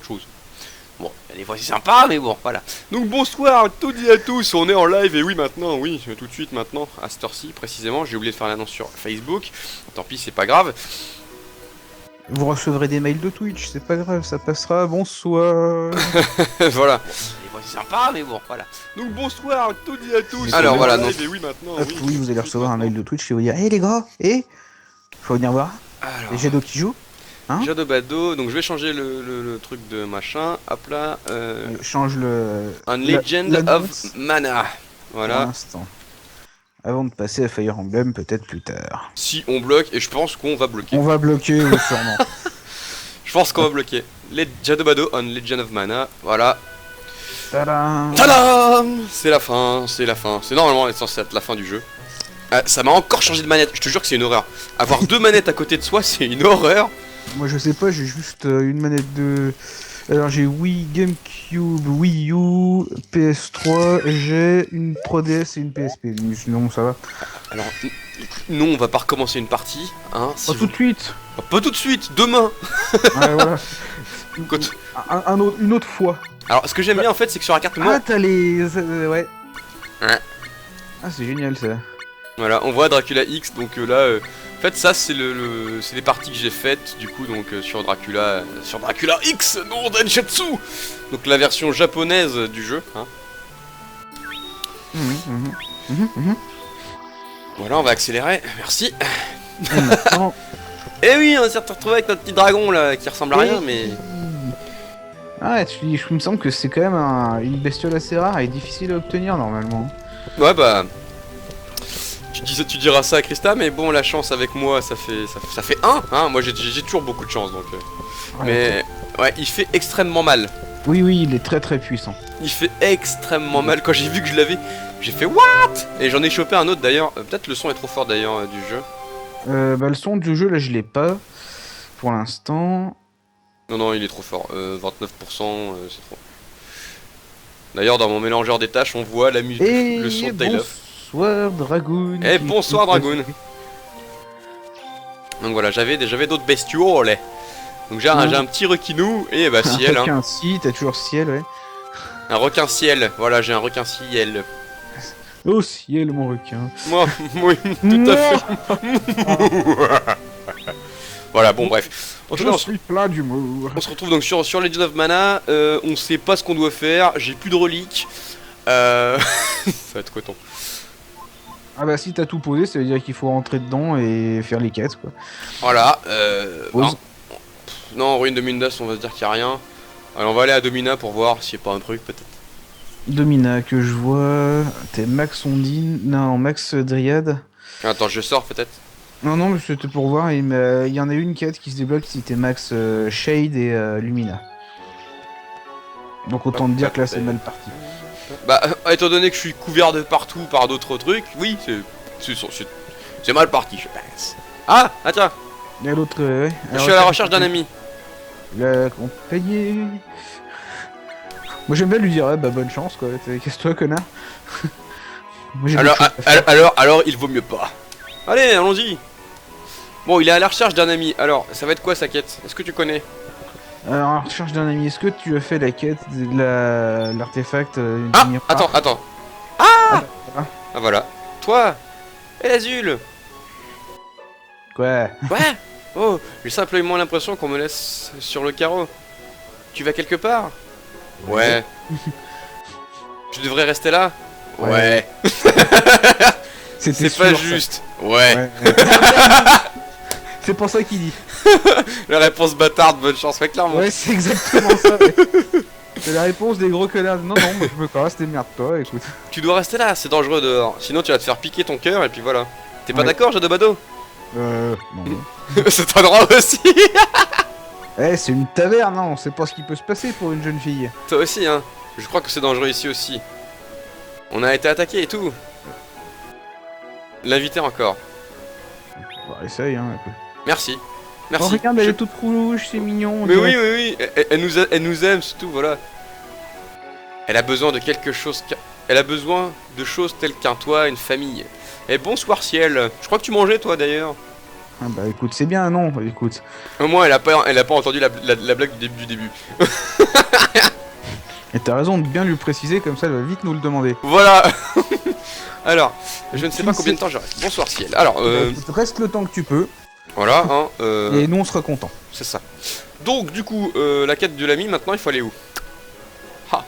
autre chose. Bon, des fois c'est sympa, mais bon, voilà. Donc bonsoir à toutes et à tous, on est en live, et oui maintenant, oui, tout de suite maintenant, à cette heure-ci précisément, j'ai oublié de faire l'annonce sur Facebook, tant pis, c'est pas grave. Vous recevrez des mails de Twitch, c'est pas grave, ça passera, bonsoir. Voilà. Des fois c'est sympa, mais bon, voilà. Donc bonsoir à toutes et à tous. Alors voilà, donc... Et oui maintenant, Hop, oui, vous allez recevoir un mail de Twitch qui va vous dire, hé les gars, faut venir voir. Alors... Les Jado qui jouent. Hein, Jado Bado, donc je vais changer le truc de machin, hop là, change le... un Legend of Mana, voilà. Pour l'instant. Avant de passer à Fire Emblem, peut-être plus tard. Si on bloque, et je pense qu'on va bloquer. On va bloquer, oui, sûrement. Je pense qu'on va bloquer. Jado Bado on Legend of Mana, voilà. Tadam. Tadam! C'est la fin, c'est la fin. C'est normalement censé être la fin du jeu. Ça m'a encore changé de manette, je te jure que c'est une horreur. Avoir deux manettes à côté de soi, c'est une horreur. Moi je sais pas, j'ai juste une manette de... Alors j'ai Wii, GameCube, Wii U, PS3, j'ai une 3DS et une PSP, mais sinon ça va. Alors, non, on va pas recommencer une partie, hein. Si Pas tout de suite. Pas tout de suite, demain. Ouais, voilà. Écoute. Une autre fois. Alors, ce que j'aime bien en fait, c'est que sur la carte moi... Ah, t'as les... ouais. Ouais. Ah, c'est génial ça. Voilà, on voit Dracula X, donc là... En fait, ça, c'est c'est les parties que j'ai faites, du coup, donc sur Dracula X, non Densetsu. Donc la version japonaise du jeu, hein. Voilà, on va accélérer, merci. Et oui, on s'est retrouvé avec notre petit dragon là, qui ressemble à rien, mais... Ah, je me semble que c'est quand même une bestiole assez rare et difficile à obtenir normalement. Ouais, bah... Tu diras ça à Christa, mais bon, la chance avec moi, ça fait 1, hein. Moi, j'ai toujours beaucoup de chance, donc... Mais... Ouais, il fait extrêmement mal. Oui, oui, il est très très puissant. Il fait extrêmement mal. Quand j'ai vu que je l'avais, j'ai fait what? Et j'en ai chopé un autre d'ailleurs. Peut-être le son est trop fort d'ailleurs du jeu. Bah le son du jeu là je l'ai pas pour l'instant. Non, il est trop fort. 29%, c'est trop. D'ailleurs, dans mon mélangeur des tâches, on voit la musique, le son de Taylor. Bonsoir Dragoon. Eh bonsoir Dragoon. Donc voilà, j'avais d'autres bestioles. Donc j'ai un petit requinou et bah ciel. Un requin si, t'as toujours ciel, ouais. Un requin ciel, voilà, j'ai un requin ciel. Oh ciel mon requin. Moi, oui, tout à fait. Voilà, bon bref. Je suis plein d'humour. On se retrouve donc sur Legend of Mana, on sait pas ce qu'on doit faire, j'ai plus de reliques. Ça va être coton. Ah bah si t'as tout posé, ça veut dire qu'il faut rentrer dedans et faire les quêtes quoi. Voilà, non, ruine de Mindas, on va se dire qu'il y a rien. Alors on va aller à Domina pour voir s'il n'y a pas un truc peut-être. Domina que je vois, t'es Max Ondine, non Max Dryad. Attends, je sors peut-être. Non mais c'était pour voir, il y en a une quête qui se débloque si t'es Max Shade et Lumina. Donc autant te dire que là c'est mal parti. Bah étant donné que je suis couvert de partout par d'autres trucs, oui c'est mal parti je pense. Ah attends. Et l'autre ouais. Je suis à la recherche d'un ami. La compagnie. Moi j'aime bien lui dire bah bonne chance quoi, casse-toi connard. Moi, alors il vaut mieux pas. Allez allons-y. Bon il est à la recherche d'un ami, alors ça va être quoi sa quête? Est-ce que tu connais? Alors à la recherche d'un ami, est-ce que tu as fait la quête de l'artefact attends. Ah voilà. Toi et l'azul. Quoi? Ouais. Oh, j'ai simplement l'impression qu'on me laisse sur le carreau. Tu vas quelque part? Ouais. Je devrais rester là? Ouais. C'est pas juste. Ouais. C'est pour ça qu'il dit. La réponse bâtarde, bonne chance, ouais, clairement. Ouais, c'est exactement ça. Ouais. C'est la réponse des gros connards. Non, moi je veux pas rester, merde-toi, écoute. Tu dois rester là, c'est dangereux dehors. Sinon tu vas te faire piquer ton cœur et puis voilà. T'es pas d'accord, Jado Bado? Non. C'est un droit aussi. C'est une taverne, hein, on sait pas ce qui peut se passer pour une jeune fille. Toi aussi, hein. Je crois que c'est dangereux ici aussi. On a été attaqué et tout. L'inviter encore. Bah, essaye, hein. Merci. Oh, regarde, elle est toute rouge, c'est mignon. Mais oui. Elle nous aime, c'est tout, voilà. Elle a besoin de quelque chose. Elle a besoin de choses telles qu'un toit, une famille. Et bonsoir ciel. Je crois que tu mangeais toi d'ailleurs. Ah bah écoute, c'est bien, non, écoute. Au moins elle a pas entendu la blague du début. Et t'as raison de bien lui préciser, comme ça elle va vite nous le demander. Voilà. Alors, je ne sais pas combien de temps je reste. Bonsoir ciel. Alors, Reste le temps que tu peux, voilà, hein, et nous on sera contents. c'est ça. Donc, du coup, la quête de l'ami, maintenant, il faut aller où? Ah.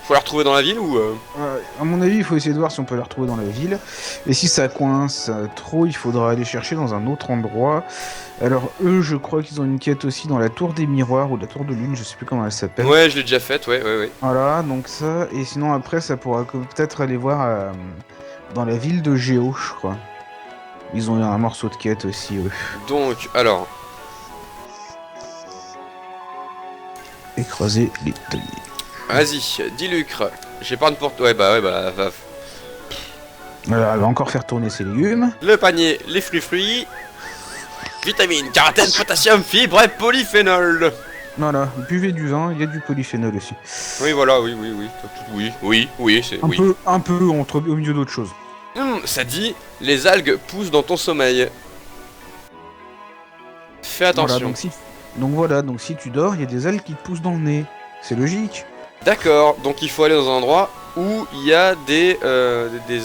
Faut la retrouver dans la ville ou À mon avis, il faut essayer de voir si on peut la retrouver dans la ville. Et si ça coince trop, il faudra aller chercher dans un autre endroit. Alors eux, je crois qu'ils ont une quête aussi dans la tour des miroirs ou la tour de lune, je sais plus comment elle s'appelle. Ouais, je l'ai déjà faite, ouais. Voilà, donc ça. Et sinon après, ça pourra peut-être aller voir dans la ville de Géo, je crois. Ils ont un morceau de quête aussi, eux. Donc, alors, Écraser les taillis. vas-y, dis Lucre. J'épargne pour toi. Ouais, bah, va. Voilà, elle va encore faire tourner ses légumes. Le panier, les fruits. Vitamines, carotène, potassium, fibres et polyphénol. Voilà, buvez du vin, il y a du polyphénol aussi. Oui, voilà, oui, c'est oui. Un peu au milieu d'autres choses. Ça dit, les algues poussent dans ton sommeil. Fais attention. Voilà, donc si tu dors, il y a des algues qui te poussent dans le nez. C'est logique. D'accord, donc il faut aller dans un endroit où il y a des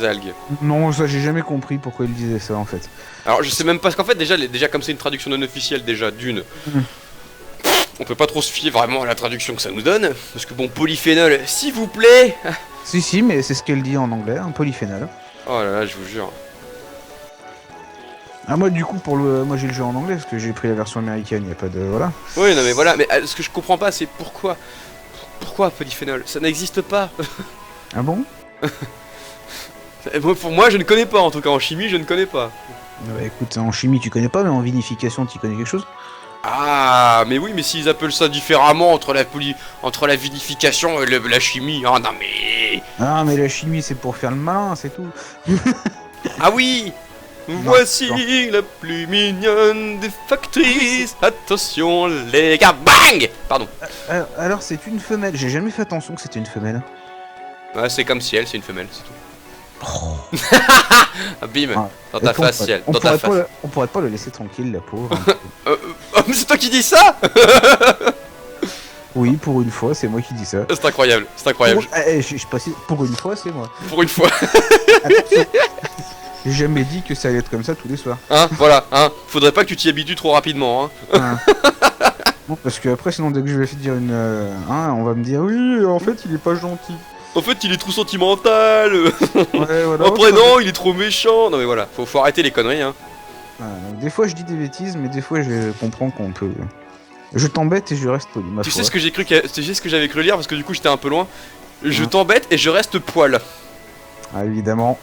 algues. Non, ça j'ai jamais compris pourquoi il disait ça en fait. Alors je sais même pas, parce qu'en fait déjà comme c'est une traduction non officielle déjà, d'une, on peut pas trop se fier vraiment à la traduction que ça nous donne, parce que bon, polyphénol, s'il vous plaît. Si, mais c'est ce qu'elle dit en anglais, un polyphénol. Oh là là, je vous jure. Ah moi du coup moi j'ai le jeu en anglais parce que j'ai pris la version américaine, y a pas de voilà. Oui, non mais voilà, mais ce que je comprends pas c'est pourquoi polyphénol, ça n'existe pas. Ah bon? Pour moi je ne connais pas, en tout cas en chimie je ne connais pas. Bah écoute, en chimie tu connais pas, mais en vinification tu connais quelque chose? Ah, mais oui, mais s'ils appellent ça différemment entre la vinification et la chimie, oh non mais... Ah mais la chimie c'est pour faire le malin, c'est tout. Ah oui. Voici la plus mignonne des factrices. Attention les gars, bang. Pardon. Alors c'est une femelle, j'ai jamais fait attention que c'était une femelle. Ouais, c'est comme ciel, c'est une femelle, c'est tout. Oh. Bim, Ah, dans ta face, ciel, on dans ta face. on pourrait pas le laisser tranquille, la pauvre. Oh, mais c'est toi qui dis ça. Oui, pour une fois, c'est moi qui dis ça. C'est incroyable, c'est incroyable. Je précise, pour une fois, c'est moi. Pour une fois. Attention. J'ai jamais dit que ça allait être comme ça tous les soirs. Hein, voilà, hein. Faudrait pas que tu t'y habitues trop rapidement, hein. Bon, parce que après, sinon, dès que je vais dire on va me dire, oui, en fait, il est pas gentil. En fait, il est trop sentimental. Ouais, voilà. Après, non, il est trop méchant. Non, mais voilà, faut arrêter les conneries, hein. Donc, des fois, je dis des bêtises, mais des fois, je comprends qu'on peut. Je t'embête et je reste poli, ma Tu foi. sais ce que j'avais cru lire parce que du coup j'étais un peu loin. Je t'embête et je reste poil. Ah, évidemment.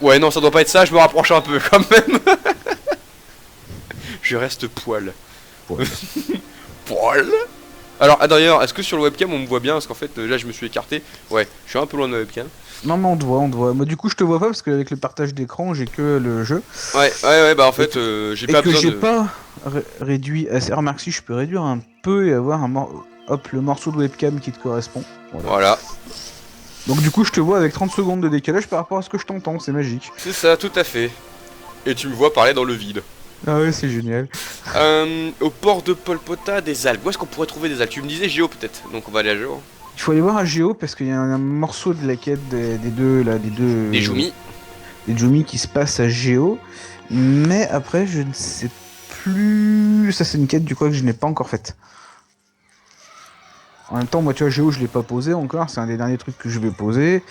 Ouais, non, ça doit pas être ça, je me rapproche un peu quand même. Je reste poil. Poil. Poil. Alors, d'ailleurs, est-ce que sur le webcam on me voit bien? Parce qu'en fait, là je me suis écarté. Ouais, je suis un peu loin de la webcam. Non, mais on te voit. Moi, du coup, je te vois pas parce qu'avec le partage d'écran, j'ai que le jeu. Ouais, bah en fait, j'ai pas besoin j'ai de... pas réduit assez. Remarque, si je peux réduire un peu et avoir le morceau de webcam qui te correspond. Voilà. Donc, du coup, je te vois avec 30 secondes de décalage par rapport à ce que je t'entends, c'est magique. C'est ça, tout à fait. Et tu me vois parler dans le vide. Ah ouais, c'est génial. Au port de Polpota, des algues. Où est-ce qu'on pourrait trouver des algues? Tu me disais Géo peut-être, donc on va aller à Géo. Il faut aller voir à Géo parce qu'il y a un morceau de la quête des deux. Des Jumi. Des Jumi qui se passe à Géo. Mais après, je ne sais plus. Ça, c'est une quête du coup que je n'ai pas encore faite. En même temps, moi, tu vois, Géo, je l'ai pas posé encore. C'est un des derniers trucs que je vais poser.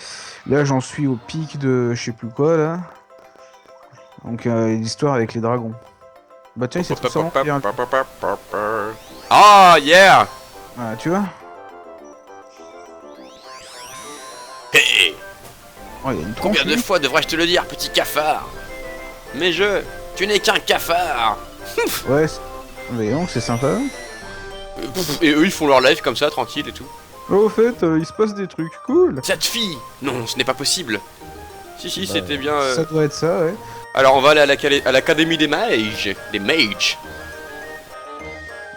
Là, j'en suis au pic de je sais plus quoi, là. Donc, l'histoire avec les dragons. Bah, tiens, c'est tout ça. Ah, yeah. Voilà, tu vois. Hé, Oh, il y a une combien tronche, de fois devrais-je te le dire, petit cafard? Mais tu n'es qu'un cafard. Ouais, mais donc c'est sympa. Et eux, ils font leur live comme ça, tranquille et tout. Oh, au fait, il se passe des trucs cool. Cette fille! Non, ce n'est pas possible. Si, Bah, c'était bien... Ça doit être ça, ouais. Alors, on va aller à l'académie des mages. Des mages.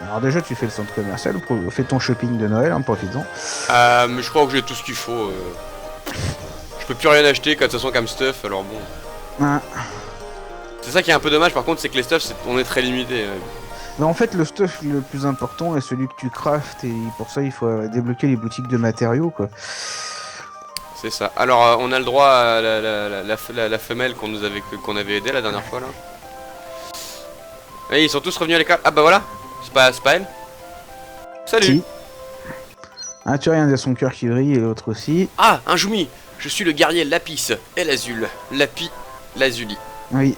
Alors déjà, tu fais le centre commercial, fais ton shopping de Noël, hein, profites-en. Mais je crois que j'ai tout ce qu'il faut. Je peux plus rien acheter, de toute façon, comme stuff, alors bon. Ah. C'est ça qui est un peu dommage, par contre, c'est que les stuffs, on est très limité. Mais en fait, le stuff le plus important est celui que tu craftes, et pour ça, il faut débloquer les boutiques de matériaux, quoi. C'est ça. Alors, on a le droit à la femelle qu'on avait aidé la dernière fois là. Et ils sont tous revenus à l'école. Ah bah voilà. C'est pas elle. Salut. Si. Ah, tu vois, il y en a son cœur qui brille et l'autre aussi. Ah, un Jumi. Je suis le guerrier Lapis et l'Azul. Lapi, Lazuli. Oui.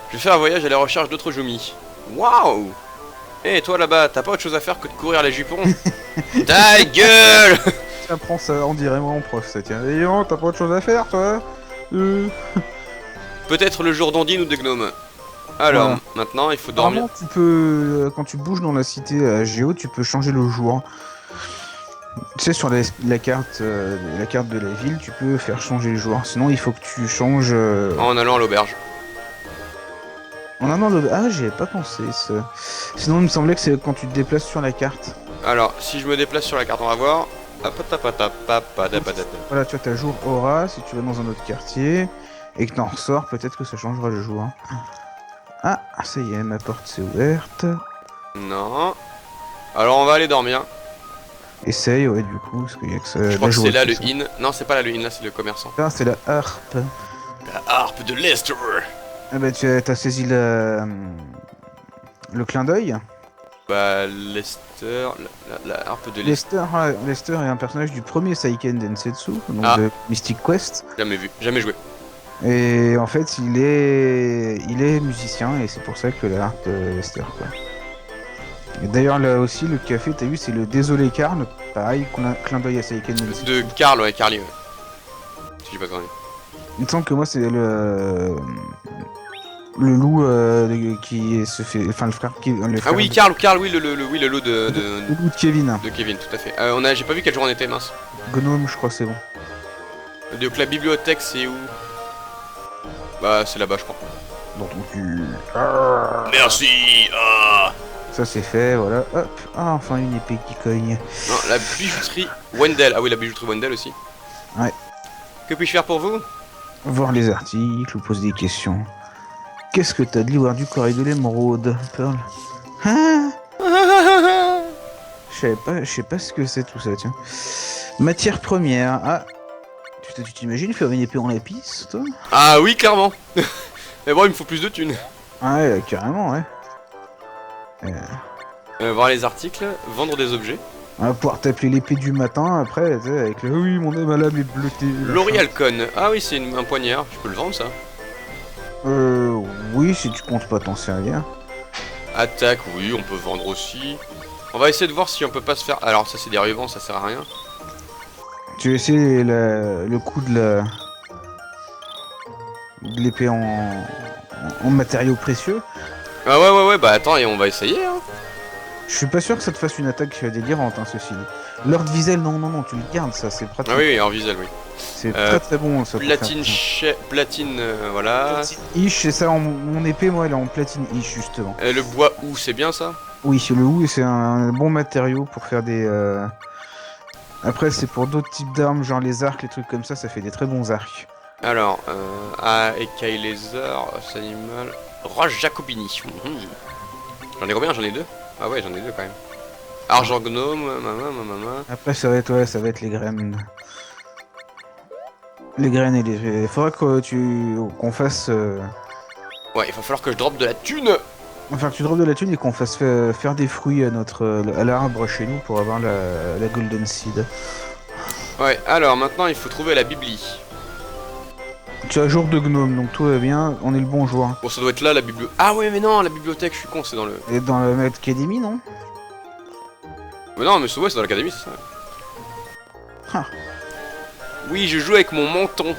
Je vais faire un voyage à la recherche d'autres Jumi. Waouh. Et toi là-bas, t'as pas autre chose à faire que de courir les jupons? Ta gueule. Ça prend ça, on dirait moi en prof, ça tient. Et non, t'as pas autre chose à faire, toi? Peut-être le jour d'Ondine ou de Gnome. Alors, Voilà. maintenant, il faut dormir. Normalement, tu peux, quand tu bouges dans la cité à Géo, tu peux changer le jour. Tu sais, sur la carte de la ville, tu peux faire changer le jour. Sinon, il faut que tu changes. En allant à l'auberge. En allant Ah, j'y avais pas pensé. Ça. Sinon, il me semblait que c'est quand tu te déplaces sur la carte. Alors, si je me déplace sur la carte, on va voir. Voilà, tu vois, t'as jour aura. Si tu vas dans un autre quartier et que t'en ressors, peut-être que ça changera le jour. Ah, ça y est, ma porte s'est ouverte. Non. Alors, on va aller dormir. Essaye, ouais, du coup, parce qu'il y a que ça. Je crois que c'est là le ça. inn. Non, c'est pas là le inn, là c'est le commerçant. Ah, c'est la harpe. La harpe de Lester. Ah bah, t'as saisi le clin d'œil. Bah, Lester. La harpe de Lester. Lester est un personnage du premier Seiken Densetsu, donc Ah. de Mystic Quest. Jamais vu, jamais joué. Et en fait, il est musicien, et c'est pour ça que la harpe de Lester, quoi. Et d'ailleurs, là aussi, le café, t'as vu, c'est le Désolé Karl, pareil, clin d'œil à Seiken Densetsu. De Karl, ouais, Carly, ouais. Si j'ai pas connu. Il me semble que moi, c'est le loup qui se fait. Enfin, le frère qui. Ah oui, Karl, oui, le loup Le loup de Kevin. de Kevin, tout à fait. J'ai pas vu quel jour on était, mince. Gnome, je crois, c'est bon. Donc la bibliothèque, c'est où? Bah, c'est là-bas, je crois. Dans ton cul. Merci. Ah. Ça, c'est fait, voilà. Hop. Ah, enfin, une épée qui cogne. Non, la bijouterie Wendell. Ah oui, la bijouterie Wendell aussi. Ouais. Que puis-je faire pour vous? Voir les articles, ou poser des questions. Qu'est-ce que t'as de l'ivoire du corps et de l'émeraude, Pearl? Hein? Je sais pas ce que c'est tout ça, tiens. Matière première. Ah. Tu t'imagines faire une épée en lapis, toi? Ah oui, clairement. Mais bon, il me faut plus de thunes. Ouais, carrément, ouais. Voir les articles, vendre des objets. On va pouvoir t'appeler l'épée du matin après, tu sais, avec le oui, mon âme à l'âme est bleutée. L'Oriel Con. Ah oui, c'est un poignard. Je peux le vendre, ça. Oui, si tu comptes pas t'en servir. Attaque, oui, on peut vendre aussi. On va essayer de voir si on peut pas se faire. Alors, ça, c'est des rubans, ça sert à rien. Tu veux essayer le coup de l'épée en matériaux précieux? Ah ouais, bah attends, et on va essayer, hein. Je suis pas sûr que ça te fasse une attaque délirante, hein, ceci dit. Lord Wiesel, non, tu le gardes, ça, c'est pratique. Ah oui, en visuel, oui. C'est très bon, ça. pour Platine, faire ça. platine, voilà. Platine Ish, c'est ça, mon épée, moi, elle est en platine Ish, justement. Le bois ou c'est bien ça? Oui, le hou, c'est un bon matériau pour faire des... Après, c'est pour d'autres types d'armes, genre les arcs, les trucs comme ça fait des très bons arcs. Alors, écaille lézard, os animal, roche jacobini. J'en ai combien? J'en ai 2. Ah ouais, j'en ai 2 quand même. Argent gnome, mama. Après, ça va être les graines. Les graines et les... Faudra qu'on fasse... Ouais, il va falloir que je drop de la thune. Enfin, que tu drops de la thune et qu'on fasse faire des fruits à l'arbre chez nous pour avoir la Golden Seed. Ouais, alors maintenant il faut trouver la bibli. Tu as jour de gnome, donc tout va bien, on est le bon joueur. Bon, ça doit être là la bibliothèque. Ah ouais, mais non, la bibliothèque, je suis con, c'est dans le... Et dans le Mad Academy, non? Mais non, mais ouais, c'est dans l'académie, c'est ça. Ah. Oui, je joue avec mon menton.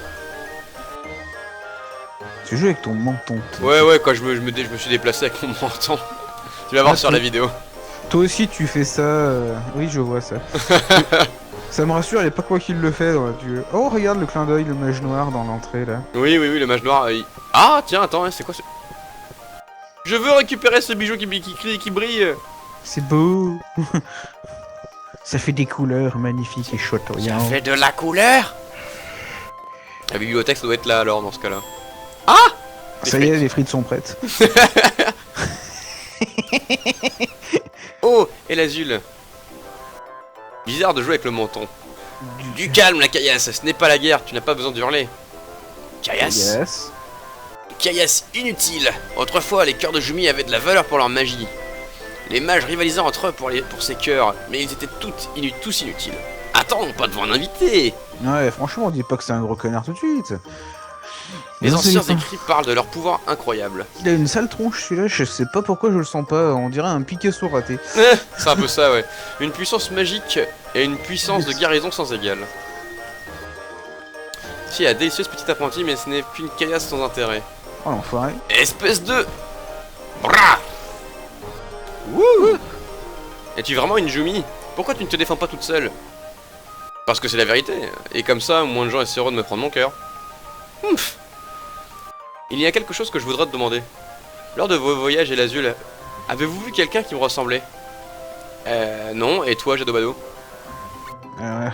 Tu joues avec ton menton. Ouais, quand je me suis déplacé avec mon menton. Tu vas voir sur la vidéo. Toi aussi, tu fais ça. Oui, je vois ça. Ça me rassure, il n'y a pas quoi qu'il le fait dans la vidéo. Oh, regarde le clin d'œil, le mage noir dans l'entrée là. Oui, le mage noir. Ah, tiens, attends, c'est quoi ce... Je veux récupérer ce bijou qui brille. C'est beau. Ça fait des couleurs magnifiques et chatoyantes. Ça fait de la couleur. La bibliothèque, ça doit être là alors dans ce cas-là. Ah! Ça y est, les frites sont prêtes. Oh, et l'azul. Bizarre de jouer avec le menton. Du calme, la caillasse, ce n'est pas la guerre, tu n'as pas besoin de hurler. Caillasse. Yes. Caillasse inutile. Autrefois, les cœurs de Jumi avaient de la valeur pour leur magie. Les mages rivalisaient entre eux pour ces cœurs, mais ils étaient tous inutiles. Attends, pas devant un invité. Ouais, franchement, on dit pas que c'est un gros connard tout de suite. Les Non, anciens c'est- écrits parlent de leur pouvoir incroyable. Il a une sale tronche celui-là, je sais pas pourquoi je le sens pas, on dirait un Picasso raté. C'est un peu ça, ouais. Une puissance magique et une puissance de guérison sans égale. Si, la délicieuse petite apprentie, mais ce n'est qu'une caillasse sans intérêt. Oh l'enfoiré. Espèce de... Bra. Wouh. Es-tu vraiment une Jumi? Pourquoi tu ne te défends pas toute seule? Parce que c'est la vérité, et comme ça, moins de gens essaieront de me prendre mon cœur. Ouf. Il y a quelque chose que je voudrais te demander. Lors de vos voyages et l'azul, avez-vous vu quelqu'un qui me ressemblait? Non, et toi, Jadobado? Euh...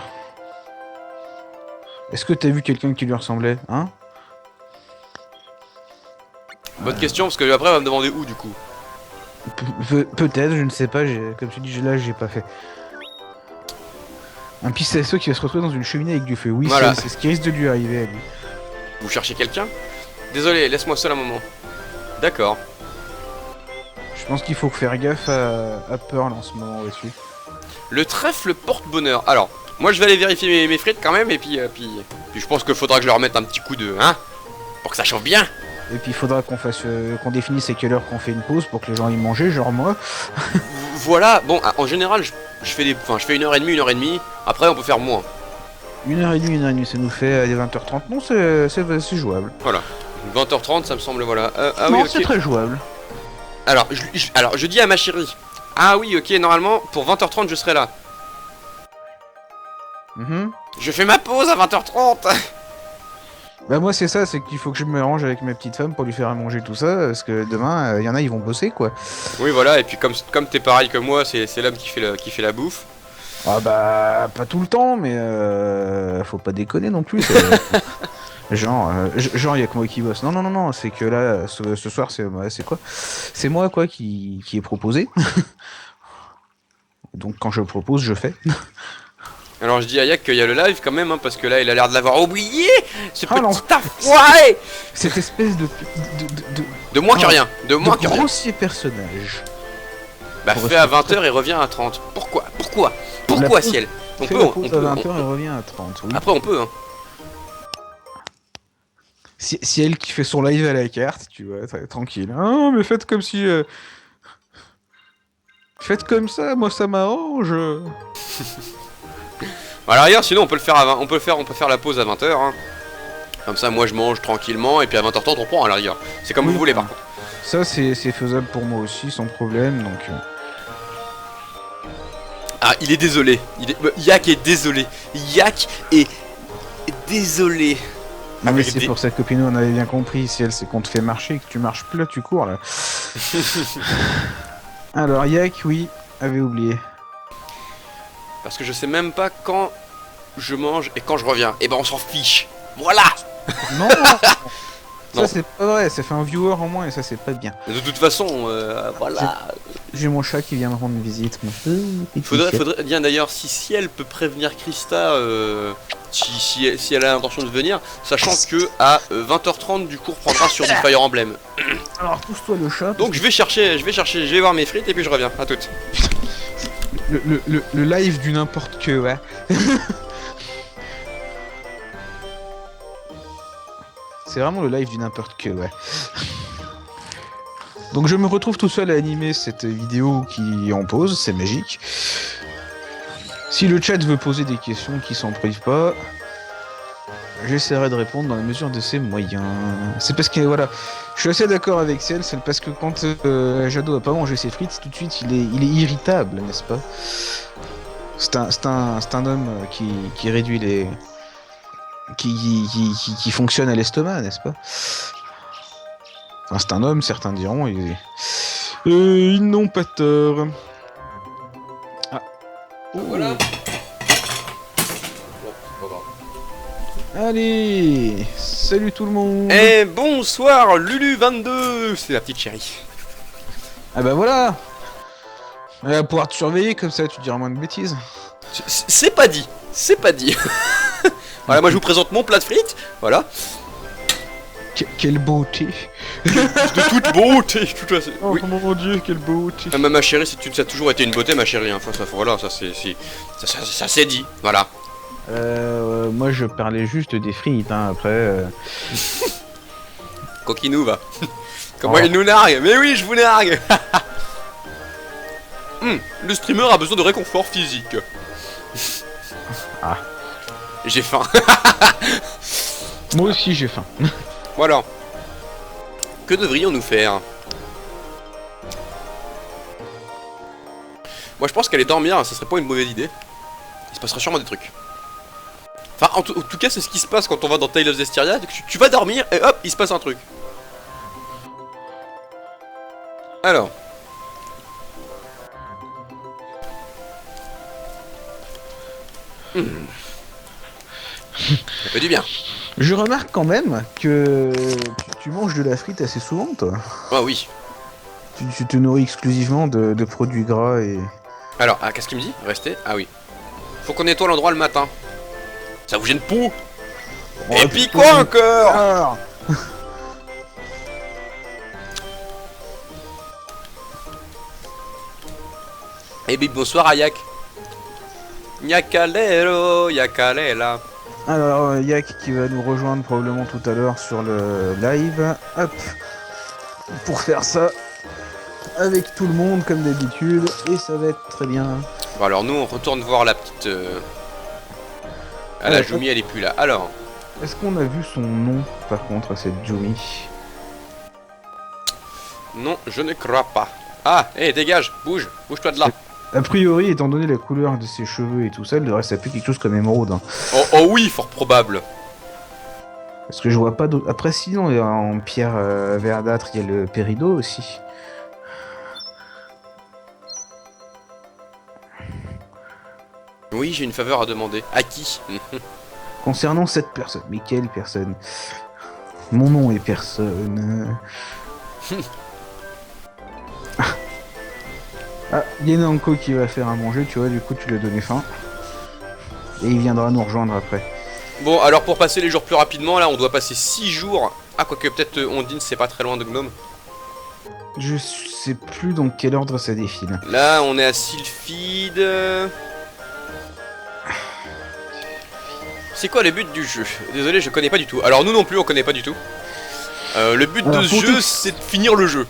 Est-ce que t'as vu quelqu'un qui lui ressemblait, hein? Bonne question, parce que après, elle va me demander où, du coup. Peut-être, je ne sais pas, comme tu dis, là, j'ai pas fait. Un PCSO qui va se retrouver dans une cheminée avec du feu. Oui, Voilà. c'est ce qui risque de lui arriver à lui. Vous cherchez quelqu'un? Désolé, laisse-moi seul un moment. D'accord. Je pense qu'il faut faire gaffe à Pearl en ce moment aussi. Le trèfle porte bonheur. Alors, moi je vais aller vérifier mes frites quand même, et puis je pense qu'il faudra que je leur mette un petit coup de... Hein? Pour que ça chauffe bien. Et puis il faudra qu'on fasse, qu'on définisse à quelle heure qu'on fait une pause pour que les gens aillent manger, genre moi. Voilà, bon, en général, je fais des... Enfin, je fais 1h30, après on peut faire moins. 1h30, ça nous fait les 20h30. Non, c'est jouable. Voilà. 20h30, ça me semble, voilà. Ah non, oui, ok. c'est très jouable. Alors je dis à ma chérie. Ah oui, ok, normalement, pour 20h30, je serai là. Mhm. Je fais ma pause à 20h30. Bah moi c'est ça, c'est qu'il faut que je me range avec ma petite femme pour lui faire à manger tout ça, parce que demain, il y en a, ils vont bosser, quoi. Oui, voilà, et puis comme t'es pareil que moi, c'est l'homme qui fait la bouffe. Ah bah, pas tout le temps, mais faut pas déconner non plus. Genre, y a que moi qui bosse. Non, non, non, non, c'est que là, ce soir, c'est quoi? C'est moi, quoi, qui est proposé. Donc quand je propose, je fais. Alors je dis à Yak qu'il y a le live quand même, hein, parce que là il a l'air de l'avoir oublié, ce Ah, non. petit enfoiré. Cette espèce De moins que Ah, rien, de moins que rien. grossier personnage. Bah Pour fais à rester 20h et reviens à 30. Pourquoi La pause- ciel? On Fais peut, la on pause peut, à 20h et revient à 30. Oui. Après on peut, hein. Si elle qui fait son live à la carte, tu vois, tranquille. Ah, mais faites comme si... Faites comme ça, moi ça m'arrange. Alors ailleurs sinon on peut le faire à 20, on peut faire la pause à 20h, hein. Comme ça moi je mange tranquillement et puis à 20h30 on prend à la rigueur. C'est comme Oui, vous voulez enfin. par contre. Ça, c'est faisable pour moi aussi, sans problème, donc... Ah il est désolé, Yak est désolé. Yak est désolé. Non mais Avec c'est des- pour sa copine, on avait bien compris, si elle c'est qu'on te fait marcher et que tu marches plus là, tu cours là. Alors Yak, oui, avait oublié. Parce que je sais même pas quand je mange et quand je reviens. Et ben on s'en fiche. Voilà. Non. Non. Ça c'est pas vrai, ça fait un viewer en moins et ça c'est pas bien. De toute façon, voilà. J'ai mon chat qui vient me rendre visite. Moi. Petit chat. Faudrait bien d'ailleurs si elle peut prévenir Krista si elle a l'intention de venir, sachant que à 20h30 du coup reprendra sur du Fire Emblem. Alors pousse-toi le chat. Donc je vais voir mes frites et puis je reviens. À toutes. Le live du n'importe que, ouais. C'est vraiment le live du n'importe que, ouais. Donc je me retrouve tout seul à animer cette vidéo qui est en pause, c'est magique. Si le chat veut poser des questions qui s'en privent pas, j'essaierai de répondre dans la mesure de ses moyens. C'est parce que, voilà, je suis assez d'accord avec Ciel, c'est parce que quand Jado a pas mangé ses frites, tout de suite il est irritable, n'est-ce pas? C'est un homme qui réduit les... qui fonctionne à l'estomac, n'est-ce pas? Enfin, c'est un homme, certains diront, ils n'ont pas tort. Ah. Oh. Voilà. Allez, salut tout le monde. Et bonsoir Lulu22, c'est la petite chérie. Ah bah voilà, Elle va pouvoir te surveiller comme ça, tu diras moins de bêtises. C'est pas dit, c'est pas dit. Voilà, moi je vous présente mon plat de frites, voilà. Quelle beauté. De toute beauté, tout à fait. Oh Oui. mon dieu, quelle beauté. Ah, ma chérie, ça a toujours été une beauté, ma chérie. Hein. Enfin, ça, voilà, ça c'est dit, voilà. Moi je parlais juste des frites, hein, après... Coquinou va. Comment il nous nargue? Mais oui, je vous nargue. Le streamer a besoin de réconfort physique. Ah. J'ai faim. Moi aussi j'ai faim. Voilà. Que devrions-nous faire? Moi je pense qu'aller dormir, ça serait pas une mauvaise idée. Il se passera sûrement des trucs. Enfin, en tout cas, c'est ce qui se passe quand on va dans Tale of Zestiria. Tu vas dormir et hop, il se passe un truc. Alors. Ça fait du bien. Je remarque quand même que tu manges de la frite assez souvent, toi. Ah oui. Tu te nourris exclusivement de produits gras et... Alors, ah, qu'est-ce qu'il me dit? Restez. Ah oui. Faut qu'on nettoie l'endroit le matin. Ça vous gêne pas? Et puis quoi encore? Ah. Eh bien, bonsoir Ayak. Yakalero, Yakalela. Alors, Yak qui va nous rejoindre probablement tout à l'heure sur le live. Hop. Pour faire ça avec tout le monde comme d'habitude. Et ça va être très bien. Bon alors nous on retourne voir la petite... Ah la Jumi elle est plus là. Alors... Est-ce qu'on a vu son nom par contre à cette Jumi? Non, je ne crois pas. Ah, hé, dégage, bouge-toi de là. A priori, étant donné la couleur de ses cheveux et tout ça, elle devrait s'appeler quelque chose comme émeraude. Hein. Oh oui, fort probable. Parce que je vois pas d'autre... Après sinon, en pierre verdâtre, il y a le péridot aussi. Oui, j'ai une faveur à demander. À qui? Concernant cette personne. Mais quelle personne? Mon nom est personne. Ah, il y a Nanko qui va faire à manger, tu vois, du coup tu lui as donné faim. Et il viendra nous rejoindre après. Bon, alors pour passer les jours plus rapidement, là on doit passer 6 jours. Ah, quoique peut-être Ondine c'est pas très loin de Gnome. Je sais plus dans quel ordre ça défile. Là on est à Sylphide. C'est quoi le but du jeu? Désolé, je connais pas du tout. Alors nous non plus on connaît pas du tout. Le but de ce jeu c'est de finir le jeu.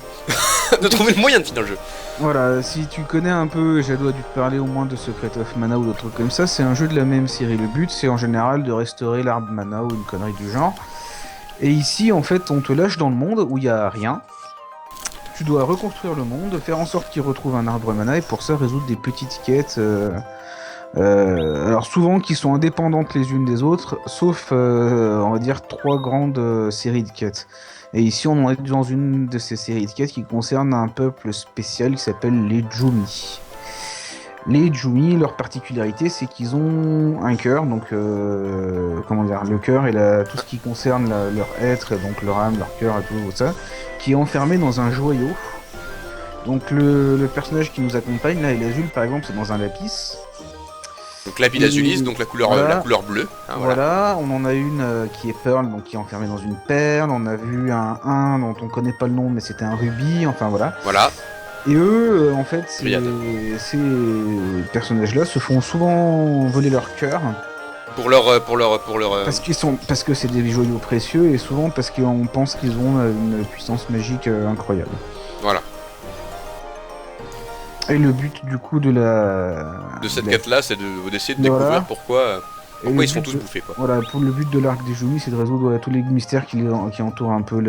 De trouver le moyen de finir le jeu. Voilà, si tu connais un peu, j'ai dû te parler au moins de Secret of Mana ou d'autres trucs comme ça, c'est un jeu de la même série. Le but c'est en général de restaurer l'arbre mana ou une connerie du genre. Et ici en fait on te lâche dans le monde où il n'y a rien. Tu dois reconstruire le monde, faire en sorte qu'il retrouve un arbre mana et pour ça résoudre des petites quêtes. Alors souvent qui sont indépendantes les unes des autres, sauf on va dire 3 grandes séries de quêtes. Et ici on est dans une de ces séries de quêtes qui concerne un peuple spécial qui s'appelle les Jumi. Les Jumi, leur particularité c'est qu'ils ont un cœur, donc comment dire, le cœur et tout ce qui concerne leur être, donc leur âme, leur cœur et tout ça, qui est enfermé dans un joyau. Donc le personnage qui nous accompagne là, l'azul par exemple, c'est dans un lapis. Donc lapis lazuli, donc la couleur bleue. Hein, voilà, on en a une qui est Pearl, donc qui est enfermée dans une perle. On a vu un dont on connaît pas le nom, mais c'était un rubis. Enfin voilà. Voilà. Et eux, en fait, ces personnages-là se font souvent voler leur cœur. Pour leur. Parce que c'est des joyaux précieux et souvent parce qu'on pense qu'ils ont une puissance magique incroyable. Voilà. Et le but du coup de cette quête-là, c'est d'essayer de découvrir pourquoi ils sont tous bouffés, quoi. Voilà, pour le but de l'arc des Jumi, c'est de résoudre tous les mystères qui entourent un peu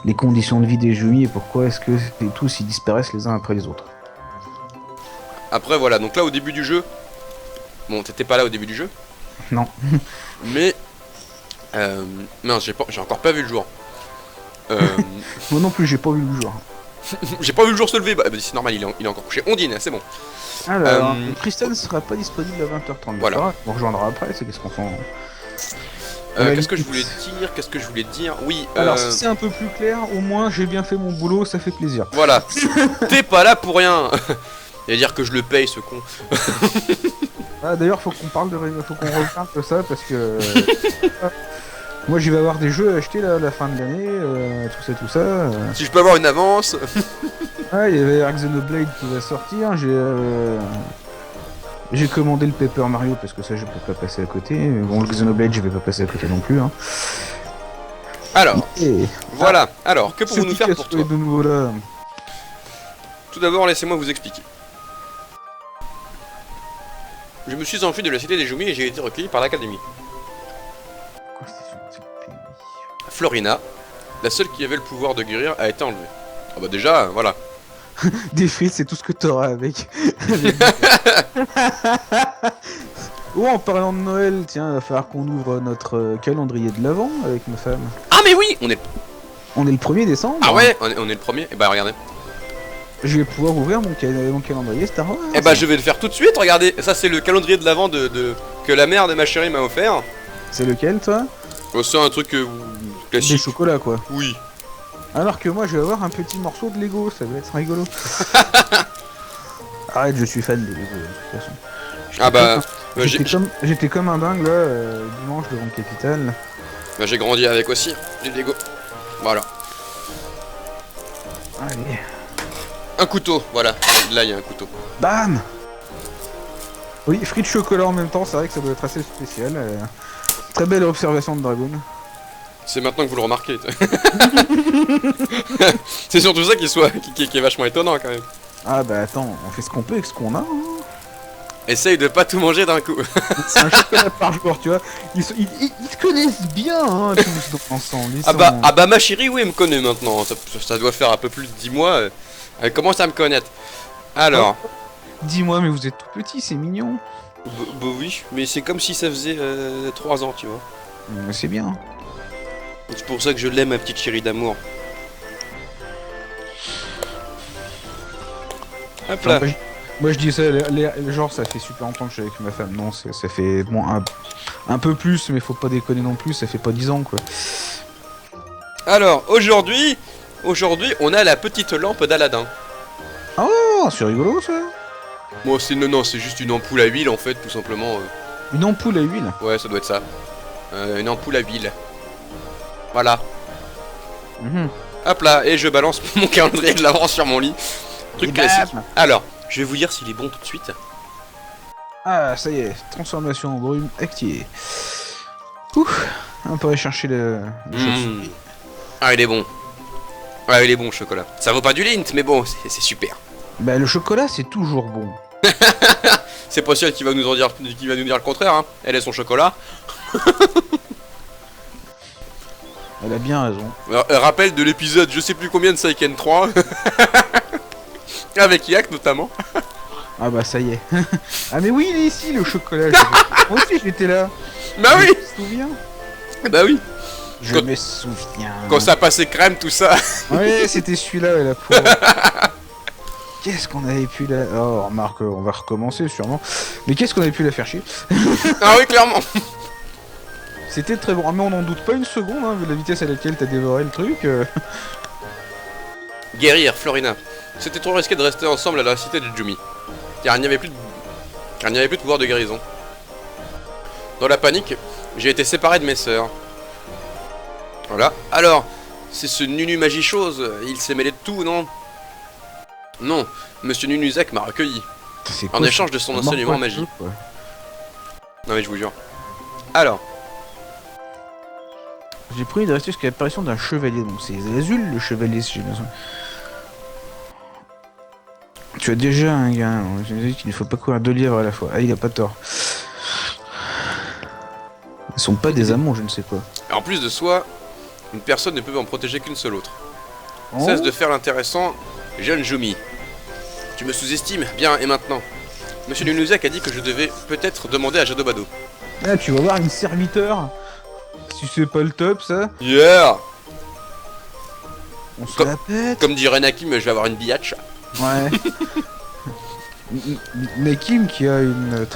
les conditions de vie des Jumi et pourquoi est-ce que tous ils disparaissent les uns après les autres. Après voilà, donc là au début du jeu, bon t'étais pas là au début du jeu. Non. Mais mince, j'ai encore pas vu le jour. Moi non plus, j'ai pas vu le jour. J'ai pas vu le jour se lever, bah c'est normal, il est encore couché. Ondine, c'est bon. Alors, Kristen ne sera pas disponible à 20h30. Voilà. On rejoindra après, c'est qu'est-ce qu'on fait. Qu'est-ce que je voulais dire? Oui. Alors si c'est un peu plus clair, au moins j'ai bien fait mon boulot, ça fait plaisir. Voilà. T'es pas là pour rien. Il va dire que je le paye, ce con. Ah, d'ailleurs, faut qu'on reparle de ça parce que moi, je vais avoir des jeux à acheter là, à la fin de l'année, tout ça. Si je peux avoir une avance. Ah, il y avait Xenoblade qui va sortir. J'ai commandé le Paper Mario parce que ça, je peux pas passer à côté. Mais bon, le Xenoblade, je vais pas passer à côté non plus. Hein. Alors, Et... voilà. Alors, que pouvons-nous faire pour toi? de nouveau là. Tout d'abord, laissez-moi vous expliquer. Je me suis enfui de la cité des Jumi et j'ai été recueilli par l'académie. Quoi, c'est sur ce pays Florina, la seule qui avait le pouvoir de guérir, a été enlevée. Ah bah déjà, voilà. Des frites, c'est tout ce que t'auras avec. Oh, en parlant de Noël, tiens, il va falloir qu'on ouvre notre calendrier de l'Avent avec ma femme. Ah mais oui, on est... On est le 1er décembre. Ah ouais, on est le premier. Et bah regardez. Je vais pouvoir ouvrir mon calendrier Star Wars. Et bah je vais le faire tout de suite, regardez. Ça c'est le calendrier de l'avant que la mère de ma chérie m'a offert. C'est lequel, toi? Oh, c'est un truc Des classique. chocolats, quoi. Oui. Alors que moi, je vais avoir un petit morceau de Lego, ça va être rigolo. Arrête, je suis fan des Lego, de toute façon. Ah bah... J'étais comme un dingue, là, dimanche, devant le Capitole. Bah, j'ai grandi avec aussi, les Lego. Voilà. Allez. Un couteau, voilà. Là, il y a un couteau. Bam! Oui, frites chocolat en même temps, c'est vrai que ça doit être assez spécial. Très belle observation de Dragoon. C'est maintenant que vous le remarquez. C'est surtout ça qui est vachement étonnant quand même. Ah bah attends, on fait ce qu'on peut avec ce qu'on a. Hein. Essaye de pas tout manger d'un coup. C'est un chocolat par jour, tu vois. Ils te connaissent bien, hein, tous ensemble. Ah bah ma chérie, oui, elle me connaît maintenant. Ça doit faire un peu plus de 10 mois. Elle commence à me connaître. Alors... Dis-moi, mais vous êtes tout petit, c'est mignon. Bah oui, mais c'est comme si ça faisait 3 ans, tu vois. Mais c'est bien. C'est pour ça que je l'aime, ma petite chérie d'amour. Hop là. Moi je dis ça, genre ça fait super longtemps que je suis avec ma femme. Non, ça fait bon, un peu plus, mais faut pas déconner non plus, ça fait pas 10 ans quoi. Alors, aujourd'hui, on a la petite lampe d'Aladin. Oh, c'est rigolo ça. Moi, non, c'est juste une ampoule à huile en fait, tout simplement. Une ampoule à huile. Ouais, ça doit être ça. Une ampoule à huile. Voilà. Hop là, et je balance mon calendrier de l'avant sur mon lit. Truc classique. Alors, je vais vous dire s'il est bon tout de suite. Ah, ça y est, transformation en brume activée. Ouf, on pourrait chercher le chauve-souris. Ah, il est bon. Ah, il est bon, le chocolat. Ça vaut pas du lint, mais bon, c'est super. Bah, le chocolat, c'est toujours bon. C'est pas celle qui va nous dire le contraire, hein. Elle est son chocolat. Elle a bien raison. Rappel de l'épisode je sais plus combien de Saiken 3. Avec Yak notamment. Ah bah ça y est. Ah mais oui, il est ici le chocolat. Moi aussi j'étais là. Bah oui. Tu te souviens? Bah oui. Je me souviens. Quand ça passait crème tout ça. Ouais, c'était celui-là la pauvre. Qu'est-ce qu'on avait pu la... Oh remarque, on va recommencer sûrement. Mais qu'est-ce qu'on avait pu la faire chier? Ah oui, clairement. C'était très bon. Ah mais on n'en doute pas une seconde, hein, vu la vitesse à laquelle t'as dévoré le truc. Guérir, Florina. C'était trop risqué de rester ensemble à la cité de Jumi. Car il n'y avait plus de pouvoir de guérison. Dans la panique, j'ai été séparé de mes sœurs. Voilà. Alors, c'est ce Nunu Magie-chose, il s'est mêlé de tout, non? Non, Monsieur Nunuzak m'a recueilli. En échange de son enseignement magique. Non mais je vous jure. Alors. J'ai promis de rester jusqu'à l'apparition d'un chevalier. Donc c'est Azul le chevalier si j'ai bien besoin. Tu as déjà un gars, je me dis qu'il ne faut pas courir 2 lièvres à la fois. Ah, il a pas tort. Ils sont pas des amants, je ne sais pas. En plus de soi, une personne ne peut en protéger qu'une seule autre. Oh. Cesse de faire l'intéressant, jeune Jumi. Tu me sous-estimes, bien, et maintenant? Monsieur Nunuzak a dit que je devais peut-être demander à Jadobado. Ah, tu vas voir une serviteur. Si c'est pas le top, ça. Yeah. On se la pète. Comme dirait Nakim, je vais avoir une biatch. Ouais. Nakim qui a une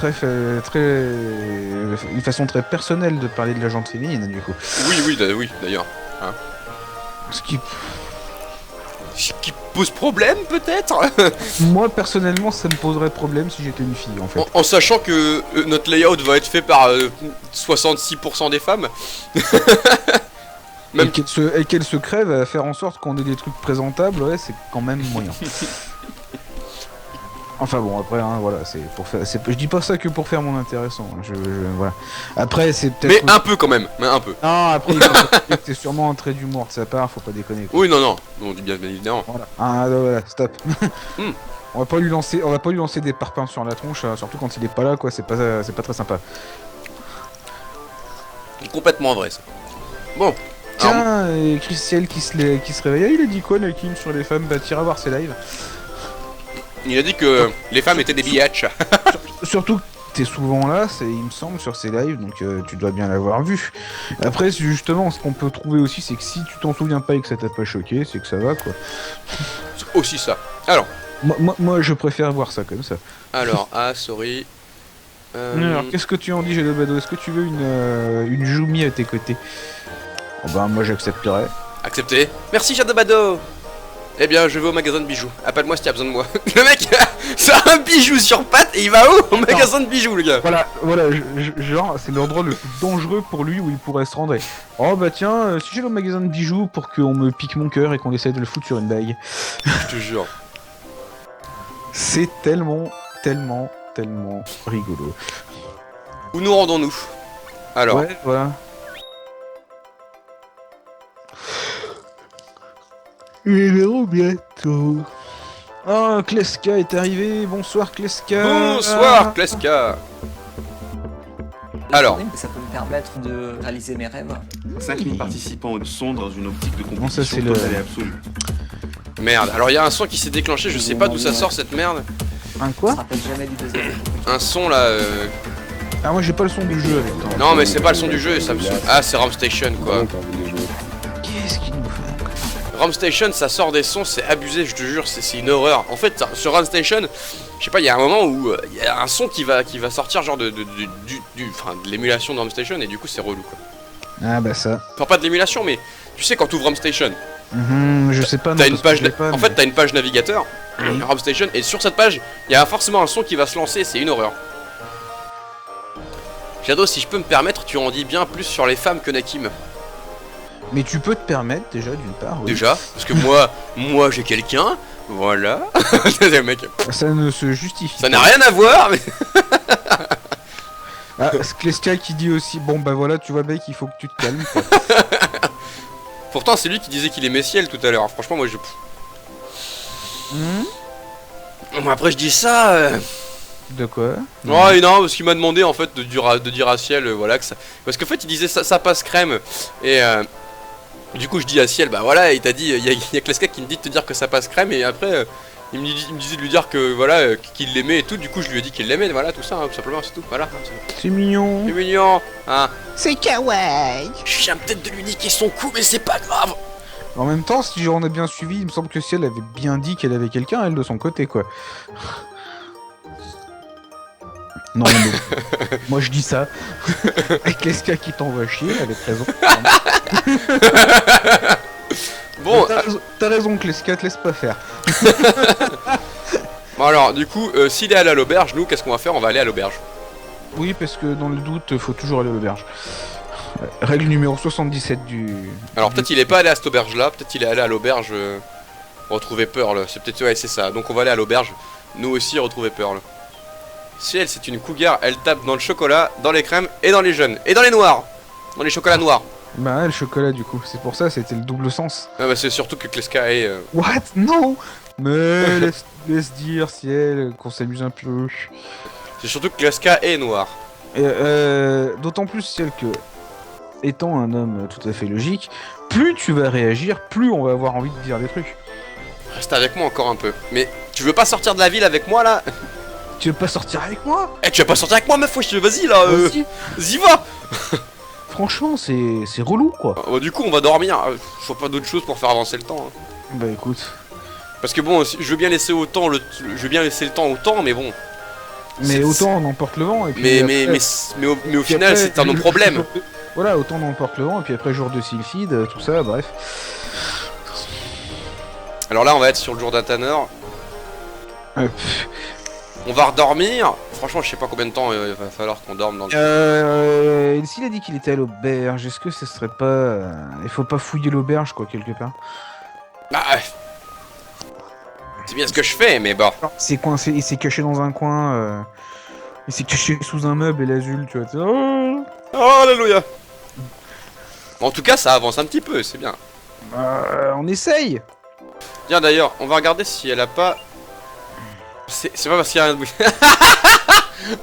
une façon très personnelle de parler de la gente féminine du coup. Oui, oui, d'ailleurs. Hein. Ce qui... Ce qui pose problème peut-être. Moi personnellement ça me poserait problème si j'étais une fille en fait. En sachant que notre layout va être fait par 66% des femmes. Même Et qu'elle se crève à faire en sorte qu'on ait des trucs présentables, ouais c'est quand même moyen. Enfin bon après hein, voilà c'est pour faire. Je dis pas ça que pour faire mon intéressant. Hein, voilà. Après c'est peut-être. Mais un peu quand même, mais un peu. Non après il faut dire que c'est sûrement un trait d'humour de sa part, faut pas déconner. Quoi. Oui non, on dit bien évidemment. Voilà. Ah voilà, stop. Hmm. On va pas lui lancer des parpaings sur la tronche, surtout quand il est pas là quoi, c'est pas très sympa. C'est complètement vrai ça. Bon. Tiens, et Christiel qui se réveille, il a dit quoi Nakim sur les femmes? Bah t'iras voir ses lives. Il a dit que les femmes étaient des biatchs. Surtout que t'es souvent là, il me semble, sur ses lives, donc tu dois bien l'avoir vu. Après, justement, ce qu'on peut trouver aussi, c'est que si tu t'en souviens pas et que ça t'a pas choqué, c'est que ça va, quoi. C'est aussi ça. Alors. Moi, je préfère voir ça comme ça. Alors, sorry. Alors, qu'est-ce que tu en dis, Jadobado? Est-ce que tu veux une Joumi à tes côtés? Oh ben, moi, j'accepterais. Accepté. Merci, Jadobado. Eh bien, je vais au magasin de bijoux. Appelle-moi si tu as besoin de moi. Le mec, ça a un bijou sur patte et il va où? Au magasin de bijoux, le gars. Voilà, genre, c'est l'endroit le plus dangereux pour lui où il pourrait se rendre. Oh bah tiens, si j'ai le magasin de bijoux pour qu'on me pique mon cœur et qu'on essaie de le foutre sur une bague. Je te jure. C'est tellement rigolo. Où nous rendons-nous? Alors. Ouais, voilà. Nous verrons bientôt. Oh, Kleska est arrivé. Bonsoir, Kleska. Bonsoir, Kleska. Alors. Ça peut me permettre de réaliser mes rêves. 5000 participants sont dans une optique de compétition non, ça, c'est totale et absolue. Merde, alors il y a un son qui s'est déclenché, je sais pas d'où ça sort cette merde. Un quoi? Je me rappelle jamais du deuxième. Un son là. Ah, moi j'ai pas le son du jeu avec toi. Non, mais c'est pas le son du jeu, ça me. Ah, c'est Ram Station quoi. Qu'est-ce qu'il nous fait? Ram Station, ça sort des sons, c'est abusé, je te jure, c'est une horreur. En fait, sur Ram Station, je sais pas, il y a un moment où il y a un son qui va sortir genre de l'émulation de Ram Station et du coup c'est relou quoi. Ah bah ça. Enfin pas de l'émulation, mais tu sais quand tu ouvres Ram Station, je sais pas. t'as une page, pas, en fait t'as une page navigateur, Oui. Ram Station, et sur cette page, il y a forcément un son qui va se lancer, c'est une horreur. Shadow, si je peux me permettre, tu en dis bien plus sur les femmes que Nakim. Mais tu peux te permettre déjà d'une part. Oui. Déjà, parce que moi j'ai quelqu'un, voilà. Mec, Ça ne se justifie. ça n'a rien à voir, mais... Ah, Kleska qui dit aussi, bon bah voilà, tu vois mec, il faut que tu te calmes. Quoi. Pourtant c'est lui qui disait qu'il aimait Ciel tout à l'heure, franchement moi je... Bon, après je dis ça... De quoi? Ouais non, parce qu'il m'a demandé en fait de dire à Ciel, voilà que ça... Parce qu'en fait il disait ça passe crème, et du coup je dis à Ciel, bah voilà, il t'a dit, il y a Kleska qui me dit de te dire que ça passe crème, et après il me disait de lui dire que voilà, qu'il l'aimait et tout, du coup je lui ai dit qu'il l'aimait, voilà tout ça, hein, tout simplement, c'est tout, voilà. C'est mignon. C'est mignon, hein. C'est kawaii. Je viens peut-être de lui niquer son coup, mais c'est pas grave. En même temps, si on a bien suivi, il me semble que si elle avait bien dit qu'elle avait quelqu'un, elle de son côté, quoi. Non, mais... moi je dis ça. Qu'est-ce qu'il y a qui t'envoie chier, avec raison. Bon, T'as raison, Kleska, te laisse pas faire. bon alors, du coup, s'il est allé à l'auberge, nous, qu'est-ce qu'on va faire? On va aller à l'auberge. Oui, parce que dans le doute, faut toujours aller à l'auberge. Règle numéro 77 du... Alors peut-être il est pas allé à cette auberge là, peut-être il est allé à l'auberge retrouver Pearl, c'est peut-être, ouais c'est ça, donc on va aller à l'auberge, nous aussi retrouver Pearl. Si elle c'est une cougar, elle tape dans le chocolat, dans les crèmes et dans les jeunes, et dans les noirs, dans les chocolats noirs. Bah, le chocolat, du coup, c'est pour ça, c'était le double sens. Ah bah c'est surtout que Kleska est... What? Non. Mais laisse dire, si elle, qu'on s'amuse un peu. C'est surtout que Kleska est noir. D'autant plus, Ciel, que, étant un homme tout à fait logique, plus tu vas réagir, plus on va avoir envie de dire des trucs. Reste avec moi encore un peu. Mais tu veux pas sortir de la ville avec moi là? Tu veux pas sortir avec moi? Eh tu veux pas sortir avec moi meuf, wesh, vas-y là, Vas-y. y va. Franchement, c'est relou, quoi. Bah, du coup on va dormir, je vois pas d'autre chose pour faire avancer le temps. Hein. Bah écoute... Parce que bon, je veux bien laisser le temps au temps, mais bon. Mais autant on emporte le vent, et puis mais au final, c'est un autre problème. Voilà, autant on emporte le vent, et puis après jour de Sylphide, tout ça, bref. Alors là, on va être sur le jour d'un Tanner. Pff. On va redormir. Franchement, je sais pas combien de temps il va falloir qu'on dorme dans le... S'il a dit qu'il était à l'auberge, est-ce que ce serait pas... il faut pas fouiller l'auberge, quoi, quelque part. Bah, c'est bien ce que je fais, mais bon. C'est coincé, il s'est caché dans un coin, il s'est caché sous un meuble et l'azul, tu vois. Oh, Oh, alléluia. En tout cas, ça avance un petit peu, c'est bien. on essaye. Tiens, d'ailleurs, on va regarder si elle a pas... C'est pas parce qu'il y a un...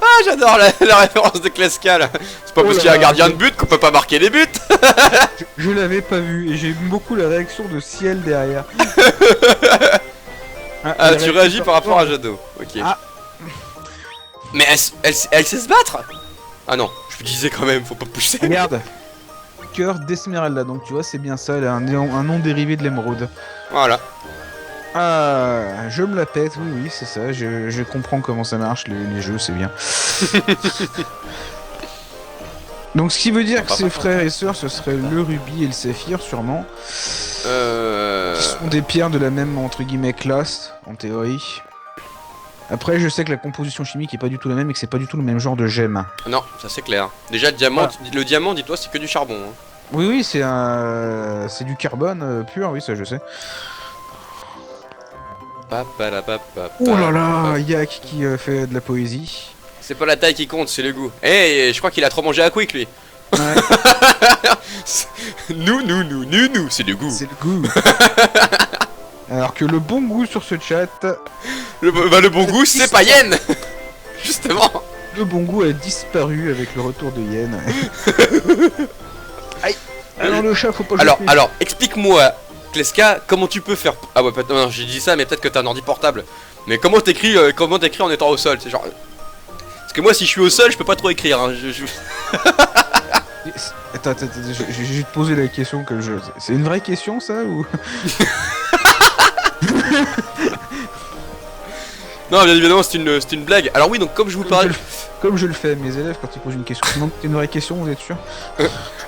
Ah, j'adore la référence de Kleska, là. C'est pas Oh parce là qu'il y a un là. gardien de but qu'on peut pas marquer les buts. Je l'avais pas vu et j'ai eu beaucoup la réaction de Ciel derrière. Ah, tu réagis par rapport à Jado. Ok. Ah. Mais elle sait se battre. Ah non, je me disais quand même, faut pas pousser. Regarde. Cœur d'Esmeralda, donc tu vois, c'est bien ça, elle a un nom dérivé de l'émeraude. Voilà. Ah, je me la pète, oui, c'est ça, je comprends comment ça marche, les jeux, c'est bien. Donc ce qui veut dire que ses frères et sœurs, ce serait le rubis et le saphir, sûrement. Qui sont des pierres de la même, entre guillemets, classe, en théorie. Après, je sais que la composition chimique est pas du tout la même et que c'est pas du tout le même genre de gemme. Non, ça c'est clair. Déjà, le diamant, dis-toi, c'est que du charbon. Hein. Oui, c'est du carbone pur, oui, ça je sais. Oh là là, Yak qui fait de la poésie. C'est pas la taille qui compte, c'est le goût. Eh, je crois qu'il a trop mangé à quick, lui. Ouais. nous, c'est le goût. C'est le goût. Alors que le bon goût sur ce chat, Le bon goût, c'est pas Yen. Justement. le bon goût a disparu avec le retour de Yen. Aïe. Alors le chat, faut pas le jeter. Alors, explique-moi, Kleska, comment tu peux faire... Ah ouais, non, j'ai dit ça, mais peut-être que t'as un ordi portable. Mais comment t'écris en étant au sol? C'est genre... Parce que moi, si je suis au sol, je peux pas trop écrire. Hein. Attends, je vais te poser la question que je... C'est une vraie question, ça, ou... Non, bien évidemment, c'est une blague. Alors oui, donc comme je vous parlais... Comme je le fais, mes élèves, quand ils posent une question. Sinon, c'est une vraie question, vous êtes sûr?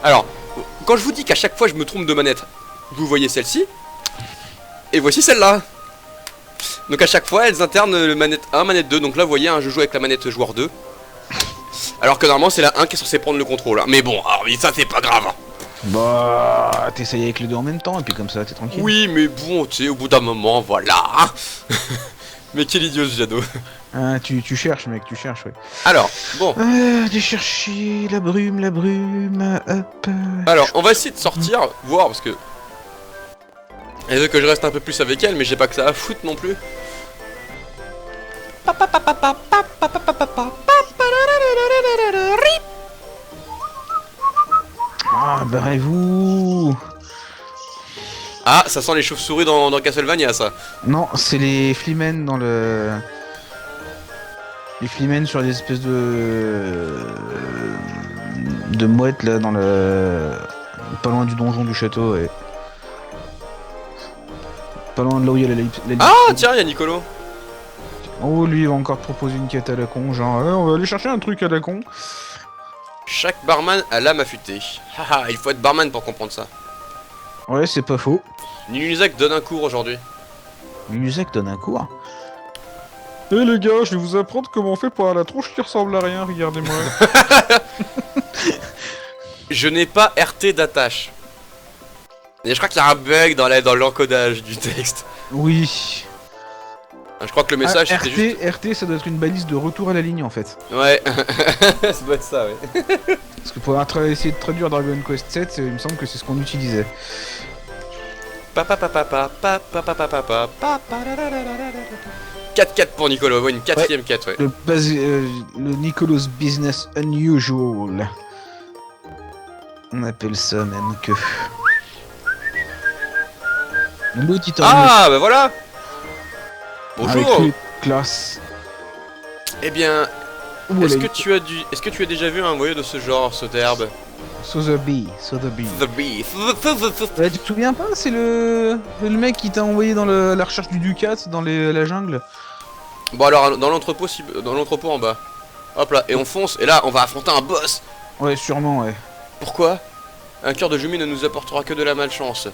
Alors, quand je vous dis qu'à chaque fois je me trompe de manette, vous voyez celle-ci, et voici celle-là. Donc à chaque fois, elles alternent le manette 1, manette 2. Donc là, vous voyez, hein, je joue avec la manette joueur 2. Alors que normalement, c'est la 1 qui est censée prendre le contrôle. Hein. Mais bon, alors, ça c'est pas grave. Bah, t'essayes avec les deux en même temps, et puis comme ça, t'es tranquille. Oui, mais bon, tu sais, au bout d'un moment, voilà. Mais quel idiot ce Jado. Ah, tu cherches, mec, tu cherches, ouais. Alors, bon. J'ai cherché la brume, hop. Alors, on va essayer de sortir, voir, parce que... Elle veut que je reste un peu plus avec elle, mais j'ai pas que ça à foutre non plus. Ah, barrez-vous. Ah, ça sent les chauves-souris dans Castlevania, ça. Non, c'est les Fleamen dans le... Les Fleamen sur des espèces de mouettes, là, dans le... Pas loin du donjon du château, et... Pas loin de là où il y a la... Ah, tiens, il y a Nicolo. Oh, lui, il va encore te proposer une quête à la con, genre, on va aller chercher un truc à la con. Chaque barman a l'âme affûtée. Haha, il faut être barman pour comprendre ça. Ouais, c'est pas faux. Nunuzak donne un cours aujourd'hui. Musek donne un cours. Eh les gars, je vais vous apprendre comment on fait pour avoir la tronche qui ressemble à rien, regardez-moi. Je n'ai pas RT d'attache. Et je crois qu'il y a un bug dans l'encodage du texte. Oui. Je crois que le message c'était RT, juste... RT, ça doit être une balise de retour à la ligne en fait. Ouais, ça doit être ça, ouais. Parce que pour essayer de traduire Dragon Quest 7, il me semble que c'est ce qu'on utilisait. 4-4 pour Nicolo, ouais, une quatrième 4, ouais. Le Nicolas Business Unusual. On appelle ça même que... L'auditeur... Ah, bah voilà. Avec Bonjour. les classes. Eh bien, Ouh, est-ce là, que tu as déjà vu un moyen de ce genre, ce terbe? Sotheby. The Bee. Tu te souviens pas, c'est le mec qui t'a envoyé dans la recherche du Ducat dans la jungle. Bon alors, dans l'entrepôt en bas. Hop là, et on fonce, et là, on va affronter un boss. Ouais, sûrement, ouais. Pourquoi? Un cœur de Jumi ne nous apportera que de la malchance.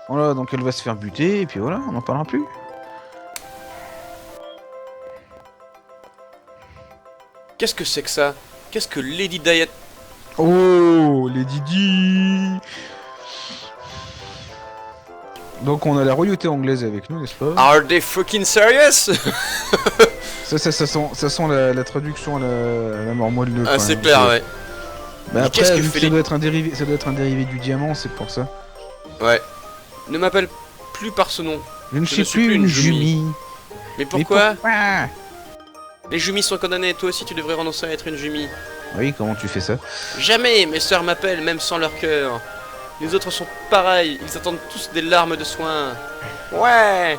Voilà, donc elle va se faire buter, et puis voilà, on n'en parlera plus. Qu'est-ce que c'est que ça? Qu'est-ce que Lady Diana... Oh, les Didi. Donc on a la royauté anglaise avec nous, n'est-ce pas? Are they fucking serious? Ça sent la traduction à la mormoile 2. Ah, c'est clair, ouais. Bah Mais après, qu'est-ce que vu fait ça les- doit être un dérivé du diamant, c'est pour ça. Ouais. Ne m'appelle plus par ce nom. Je ne Je suis ne suis plus plus une une Jumi. Jumi. Mais Mais pourquoi? pourquoi? Les jumis sont condamnés, toi aussi tu devrais renoncer à être une jumi. Oui, comment tu fais ça? Jamais mes sœurs m'appellent, même sans leur cœur. Les autres sont pareils, ils attendent tous des larmes de soin. Ouais.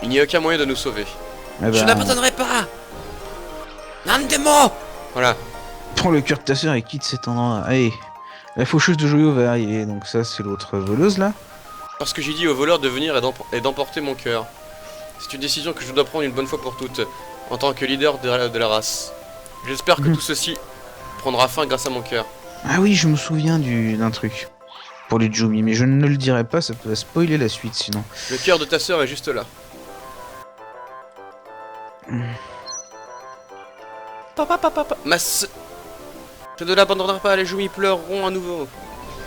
Il n'y a aucun moyen de nous sauver. Eh ben, Je n'abandonnerai pas. Nandemo. Voilà. prends le cœur de ta sœur et quitte cet endroit. Allez, la faucheuse de joyaux va arriver, donc ça c'est l'autre voleuse là. Parce que j'ai dit au voleur de venir et d'emporter mon cœur. C'est une décision que je dois prendre une bonne fois pour toutes, en tant que leader de la race. J'espère que tout ceci prendra fin grâce à mon cœur. Ah oui, je me souviens d'un truc. Pour les Jumi, mais je ne le dirai pas, ça peut spoiler la suite sinon. Le cœur de ta sœur est juste là. Papa. Je ne l'abandonnerai pas, les jumis pleureront à nouveau.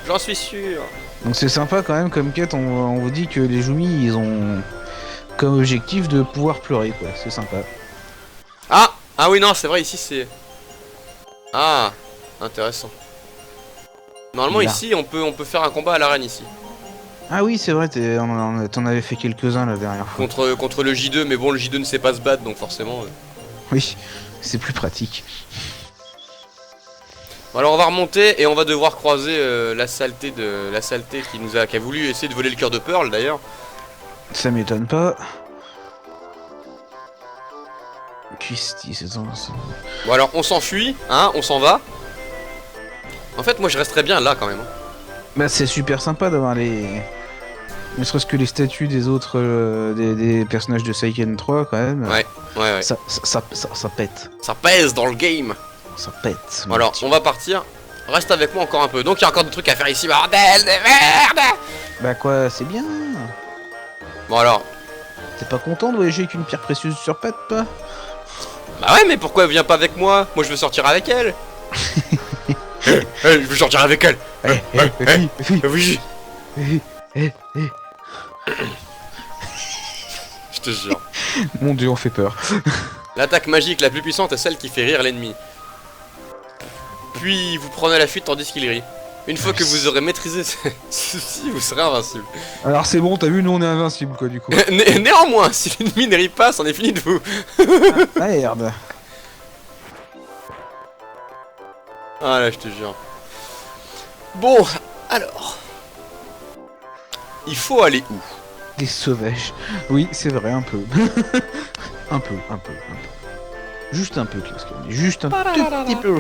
J'en suis sûr. Donc c'est sympa quand même comme quête, on vous dit que les Jumi ils ont comme objectif de pouvoir pleurer quoi, c'est sympa. Ah oui, non, c'est vrai, ici c'est... Ah, intéressant. Normalement Là. ici, on peut faire un combat à l'arène ici. Ah oui c'est vrai, t'en avais fait quelques-uns la dernière fois. Contre le J2, mais bon, le J2 ne sait pas se battre, donc forcément... Oui, c'est plus pratique. Bon, alors on va remonter et on va devoir croiser la saleté qui a voulu essayer de voler le cœur de Pearl d'ailleurs. Ça m'étonne pas. Christy, c'est ça. Bon alors on s'enfuit, hein, on s'en va. En fait moi je resterais bien là quand même. Bah c'est super sympa d'avoir les... Ne serait-ce que les statues des autres... des personnages de Seiken 3 quand même. Ouais. Ça pète. Ça pèse dans le game. Ça pète. Bon alors on va partir. Reste avec moi encore un peu. Donc il y a encore des trucs à faire ici, bordel de merde. Bah quoi, c'est bien. Bon alors. T'es pas content de voyager avec une pierre précieuse sur patte, toi? Bah ouais mais pourquoi elle vient pas avec moi? Moi je veux sortir avec elle. Je veux sortir avec elle. Oui. Je te jure. Mon dieu, on fait peur. L'attaque magique la plus puissante est celle qui fait rire l'ennemi. Puis vous prenez la fuite tandis qu'il rit. Une fois que vous aurez maîtrisé ceci, vous serez invincible. Alors c'est bon, t'as vu, nous on est invincible quoi du coup. Néanmoins, si l'ennemi ne rit pas, c'en est fini de vous. Ah merde. Ah là, je te jure. Bon, alors. Il faut aller où? Des sauvages. Oui, c'est vrai, un peu. un peu. Juste un peu, Clascon. Juste un tout petit peu.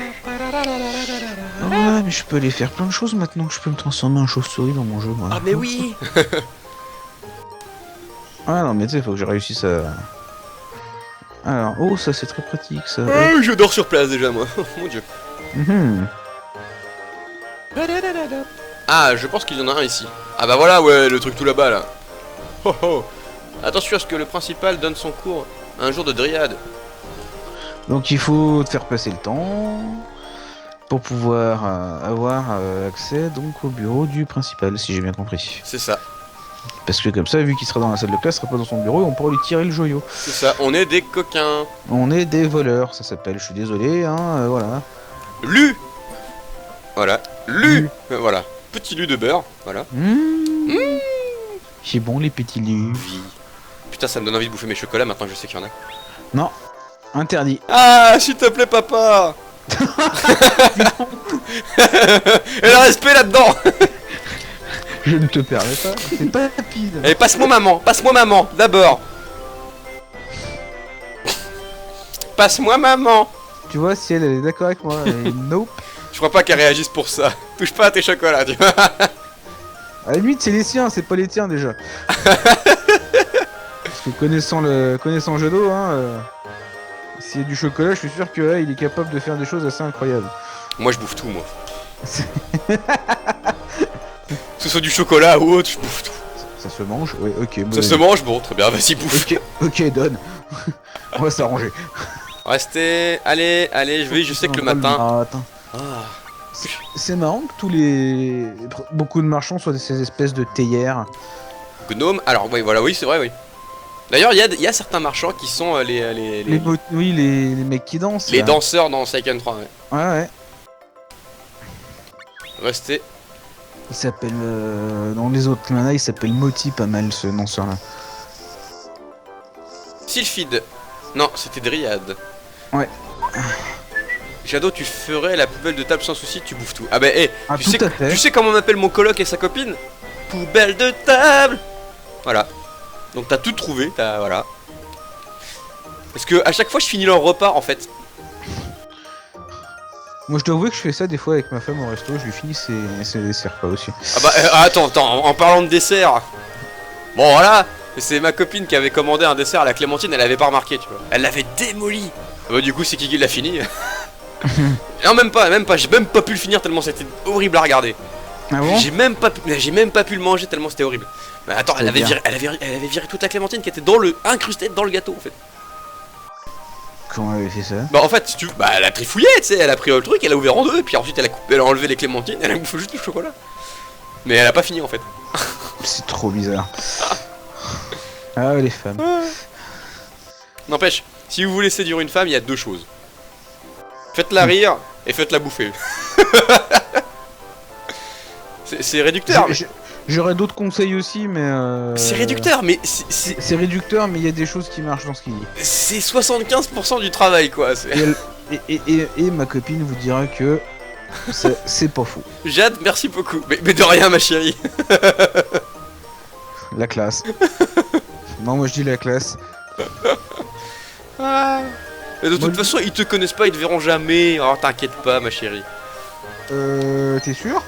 Ah, mais je peux aller faire plein de choses maintenant que je peux me transformer en chauve-souris dans mon jeu, moi. Ah mais oui. Ah non, mais tu sais, faut que je réussisse à... Alors, oh, ça c'est très pratique, ça. Je dors sur place déjà, moi. Mon dieu. Mhm. Ah, je pense qu'il y en a un ici. Ah bah voilà, ouais, le truc tout là-bas, là. Oh oh. Attention à ce que le principal donne son cours un jour de dryade. Donc il faut te faire passer le temps pour pouvoir avoir accès donc au bureau du principal, si j'ai bien compris. C'est ça, Parce que comme ça, vu qu'il sera dans la salle de classe, il sera pas dans son bureau et on pourra lui tirer le joyau. c'est ça. On est des coquins. On est des voleurs, ça s'appelle. Je suis désolé, hein, voilà. Lu. Voilà. Lu. Voilà. Petit lu de beurre. Voilà. C'est bon les petits lus. Vie. Putain, ça me donne envie de bouffer mes chocolats maintenant que je sais qu'il y en a. Non, interdit. Ah, s'il te plaît, papa. Et le respect là-dedans. Je ne te permets pas. C'est pas rapide. Allez, passe-moi maman, d'abord. Passe-moi maman. Tu vois, si elle est d'accord avec moi, nope. Je crois pas qu'elle réagisse pour ça. Touche pas à tes chocolats, tu vois. À la limite, c'est les siens, c'est pas les tiens déjà. Parce que connaissant le jeu d'eau, hein, s'il y a du chocolat, je suis sûr que là, il est capable de faire des choses assez incroyables. Moi, je bouffe tout, moi. ce soit du chocolat ou autre, je bouffe tout. Ça se mange? Ouais, ok. Ça se mange, bon, très bien, vas-y, bouffe. Ok, donne. On va s'arranger. Restez, allez, je sais que le matin... Ah. C'est marrant que beaucoup de marchands soient ces espèces de théières. Gnome, alors oui, voilà, oui, c'est vrai, oui. D'ailleurs, il y a certains marchands qui sont Oui, les mecs qui dansent. les là. danseurs dans Seiken 3, ouais. Ouais. Restez. Il s'appelle. Dans les autres manas, il s'appelle Moti pas mal ce danseur-là. Sylphide. Non, c'était Dryade. Ouais. Shadow, tu ferais la poubelle de table sans souci, tu bouffes tout. Ah bah, hé, Ah, tu tout à fait. sais comment on appelle mon coloc et sa copine? Poubelle de table. Voilà. Donc t'as tout trouvé, voilà. Parce que à chaque fois je finis leur repas en fait. Moi, je dois avouer que je fais ça des fois avec ma femme au resto, je lui finis ses repas aussi. Ah bah attends, en parlant de dessert. Bon voilà, c'est ma copine qui avait commandé un dessert à la clémentine, elle avait pas remarqué, tu vois. Elle l'avait démoli. Ah bah du coup c'est qui l'a fini. Non même pas, j'ai même pas pu le finir tellement c'était horrible à regarder. Ah bon? J'ai même pas pu le manger tellement c'était horrible. Mais attends, elle avait viré toute la clémentine qui était incrustée dans le gâteau en fait. Comment elle avait fait ça? Bah en fait, si tu veux, bah elle a trifouillé, tu sais, elle a pris le truc, elle a ouvert en deux, puis ensuite elle a enlevé les clémentines, elle a bouffé juste du chocolat. Mais elle a pas fini en fait. C'est trop bizarre. Ah les femmes. N'empêche, si vous voulez séduire une femme, il y a deux choses. Faites-la rire et faites-la bouffer. C'est réducteur. J'aurais d'autres conseils aussi, mais C'est réducteur, mais c'est réducteur, mais il y a des choses qui marchent dans ce qu'il dit. c'est 75% du travail quoi. Et ma copine vous dira que c'est pas faux. Jade, merci beaucoup. Mais de rien ma chérie. La classe. Non, moi je dis la classe. Mais de toute façon, ils te connaissent pas, ils te verront jamais. Oh, t'inquiète pas ma chérie. T'es sûr?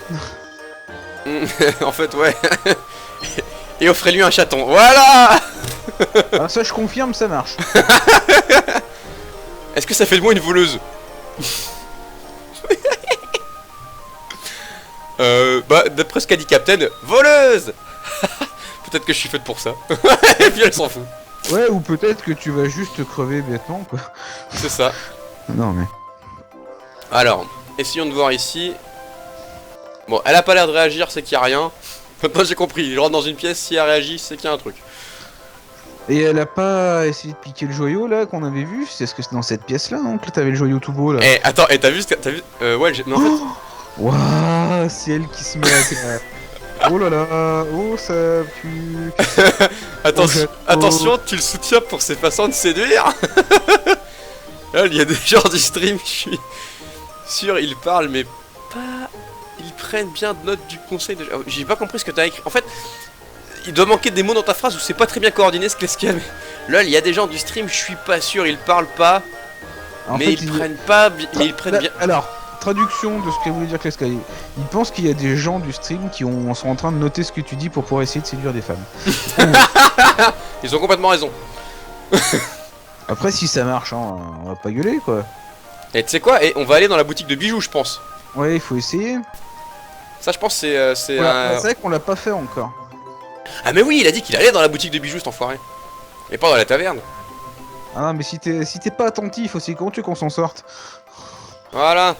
En fait, ouais. Et offrez-lui un chaton. Voilà. Ah, ça je confirme, ça marche. Est-ce que ça fait de moi une voleuse? Bah, d'après ce qu'a dit Captain, voleuse. Peut-être que je suis faite pour ça. Et puis elle s'en fout. Ouais, ou peut-être que tu vas juste crever bêtement, quoi. C'est ça. Non, mais... Alors, essayons de voir ici. Bon, elle a pas l'air de réagir, c'est qu'il y a rien. Maintenant j'ai compris, je rentre dans une pièce, si elle réagit, c'est qu'il y a un truc. Et elle a pas essayé de piquer le joyau, là, qu'on avait vu? C'est ce que c'est dans cette pièce-là, non? Que t'avais le joyau tout beau, là. Eh, attends, t'as vu ce que... T'as vu... ouais, mais en fait... Waouh, c'est elle qui se met à... Oh là là, oh ça pue. Attention, tu le soutiens pour ses façons de séduire. Là, il y a des gens du stream, je suis sûr, ils parlent, mais pas... Ils prennent bien note du conseil de... J'ai pas compris ce que t'as écrit. En fait, il doit manquer des mots dans ta phrase où c'est pas très bien coordonné ce qu'est-ce qu'il y a. Mais... Là, il y a des gens du stream, je suis pas sûr, ils parlent pas. En mais fait, ils prennent pas... Mais ils prennent bien... Alors, traduction de ce que voulait dire Clescaille. Il pense qu'il y a des gens du stream qui sont en train de noter ce que tu dis pour pouvoir essayer de séduire des femmes. Ils ont complètement raison. Après, si ça marche, hein, on va pas gueuler, quoi. Et tu sais quoi? Et on va aller dans la boutique de bijoux, je pense. Ouais, il faut essayer. Ça, je pense, c'est Voilà, c'est vrai qu'on l'a pas fait encore. Ah mais oui, il a dit qu'il allait dans la boutique de bijoux, cet enfoiré. Et pas dans la taverne. Ah non, mais si t'es pas attentif aussi, comment tu veux qu'on s'en sorte? Voilà.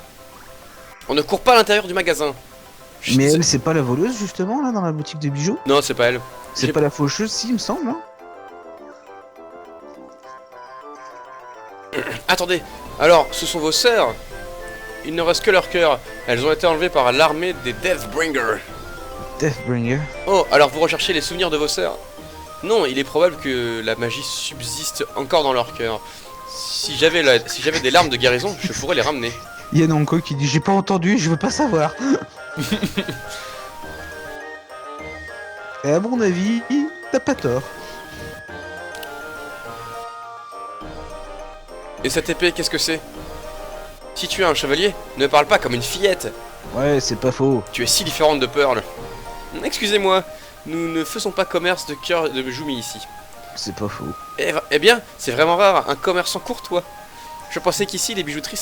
On ne court pas à l'intérieur du magasin. Mais elle, c'est pas la voleuse, justement, là, dans la boutique de bijoux? Non, c'est pas elle. C'est pas la faucheuse, si, il me semble, hein? Attendez, alors, ce sont vos sœurs? Il ne reste que leur cœur. Elles ont été enlevées par l'armée des Deathbringer. Deathbringer. Oh, alors vous recherchez les souvenirs de vos sœurs? Non, il est probable que la magie subsiste encore dans leur cœur. Si j'avais des larmes de guérison, je pourrais les ramener. Yanonko qui dit j'ai pas entendu, je veux pas savoir. Et à mon avis, t'as pas tort. Et cette épée, qu'est-ce que c'est? Si tu es un chevalier, ne parle pas comme une fillette. Ouais, c'est pas faux. Tu es si différente de Pearl. Excusez-moi, nous ne faisons pas commerce de cœur de Jumi ici. C'est pas faux. Eh bien, c'est vraiment rare, un commerçant courtois. Je pensais qu'ici, les bijouteries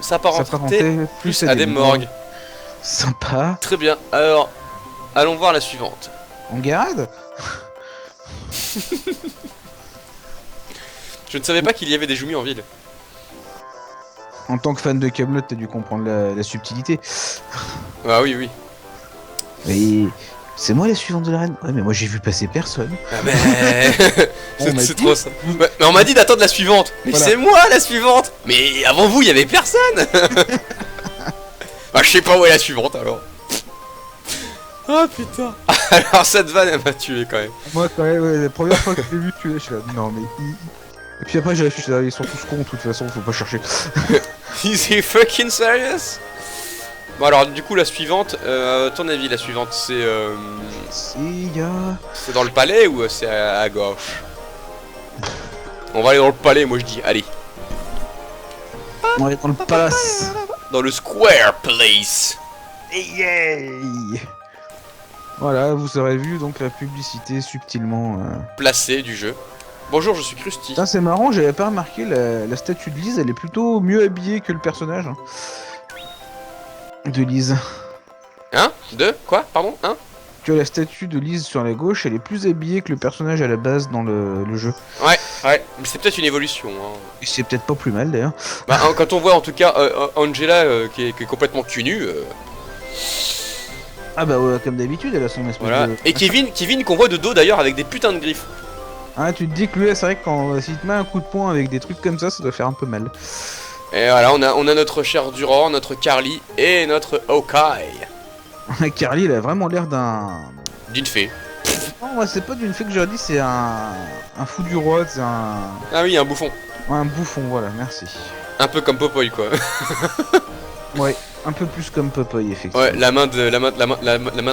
s'apparentaient plus à des morgues. Sympa. Très bien, alors, allons voir la suivante. On garde. Je ne savais pas qu'il y avait des Jumi en ville. En tant que fan de Camelot, t'as dû comprendre la subtilité. Ah oui, oui. Et c'est moi la suivante de la reine. Ouais, mais moi j'ai vu passer personne. Ah mais... On m'a c'est dit- trop ça. Ouais, mais on m'a dit d'attendre la suivante. Mais Voilà. c'est moi la suivante. Mais avant vous, il y avait personne. Bah je sais pas où est la suivante alors. Ah putain. Alors cette vanne elle m'a tué quand même. Moi, quand même, ouais, la première fois que je l'ai vu, je suis là. Non, mais. Et puis après, j'ai réfléchi, ils sont tous cons, de toute façon, faut pas chercher. Is he fucking serious? Bon alors du coup la suivante, à ton avis la suivante Si, gars. c'est dans le palais ou c'est à gauche? On va aller dans le palais moi je dis, allez. On est dans le palace. Dans le Square Place. Yay. Voilà, vous aurez vu donc la publicité subtilement. Placé du jeu. Bonjour, je suis Krusty. Putain, c'est marrant, j'avais pas remarqué, la statue de Lise, elle est plutôt mieux habillée que le personnage. Hein. De Lise. Hein? De? Quoi? Pardon? Hein? Tu vois, la statue de Lise sur la gauche, elle est plus habillée que le personnage à la base dans le jeu. Ouais, mais c'est peut-être une évolution. Hein. Et c'est peut-être pas plus mal d'ailleurs. Bah, hein, quand on voit en tout cas Angela qui est complètement cul nu, Ah bah ouais, comme d'habitude, elle a son espèce voilà. de... Et Kevin qu'on voit de dos d'ailleurs avec des putains de griffes. Ah, tu te dis que lui, c'est vrai que quand s'il te met un coup de poing avec des trucs comme ça doit faire un peu mal. Et voilà, on a notre cher Durand, notre Carly et notre Hawkeye. Carly, elle a vraiment l'air d'un... D'une fée. Non, moi, c'est pas d'une fée que j'aurais dit, c'est un fou du roi, c'est un... Ah oui, un bouffon. Ouais, un bouffon, voilà, merci. Un peu comme Popoy quoi. Ouais, un peu plus comme Popeye, effectivement. Ouais, la main de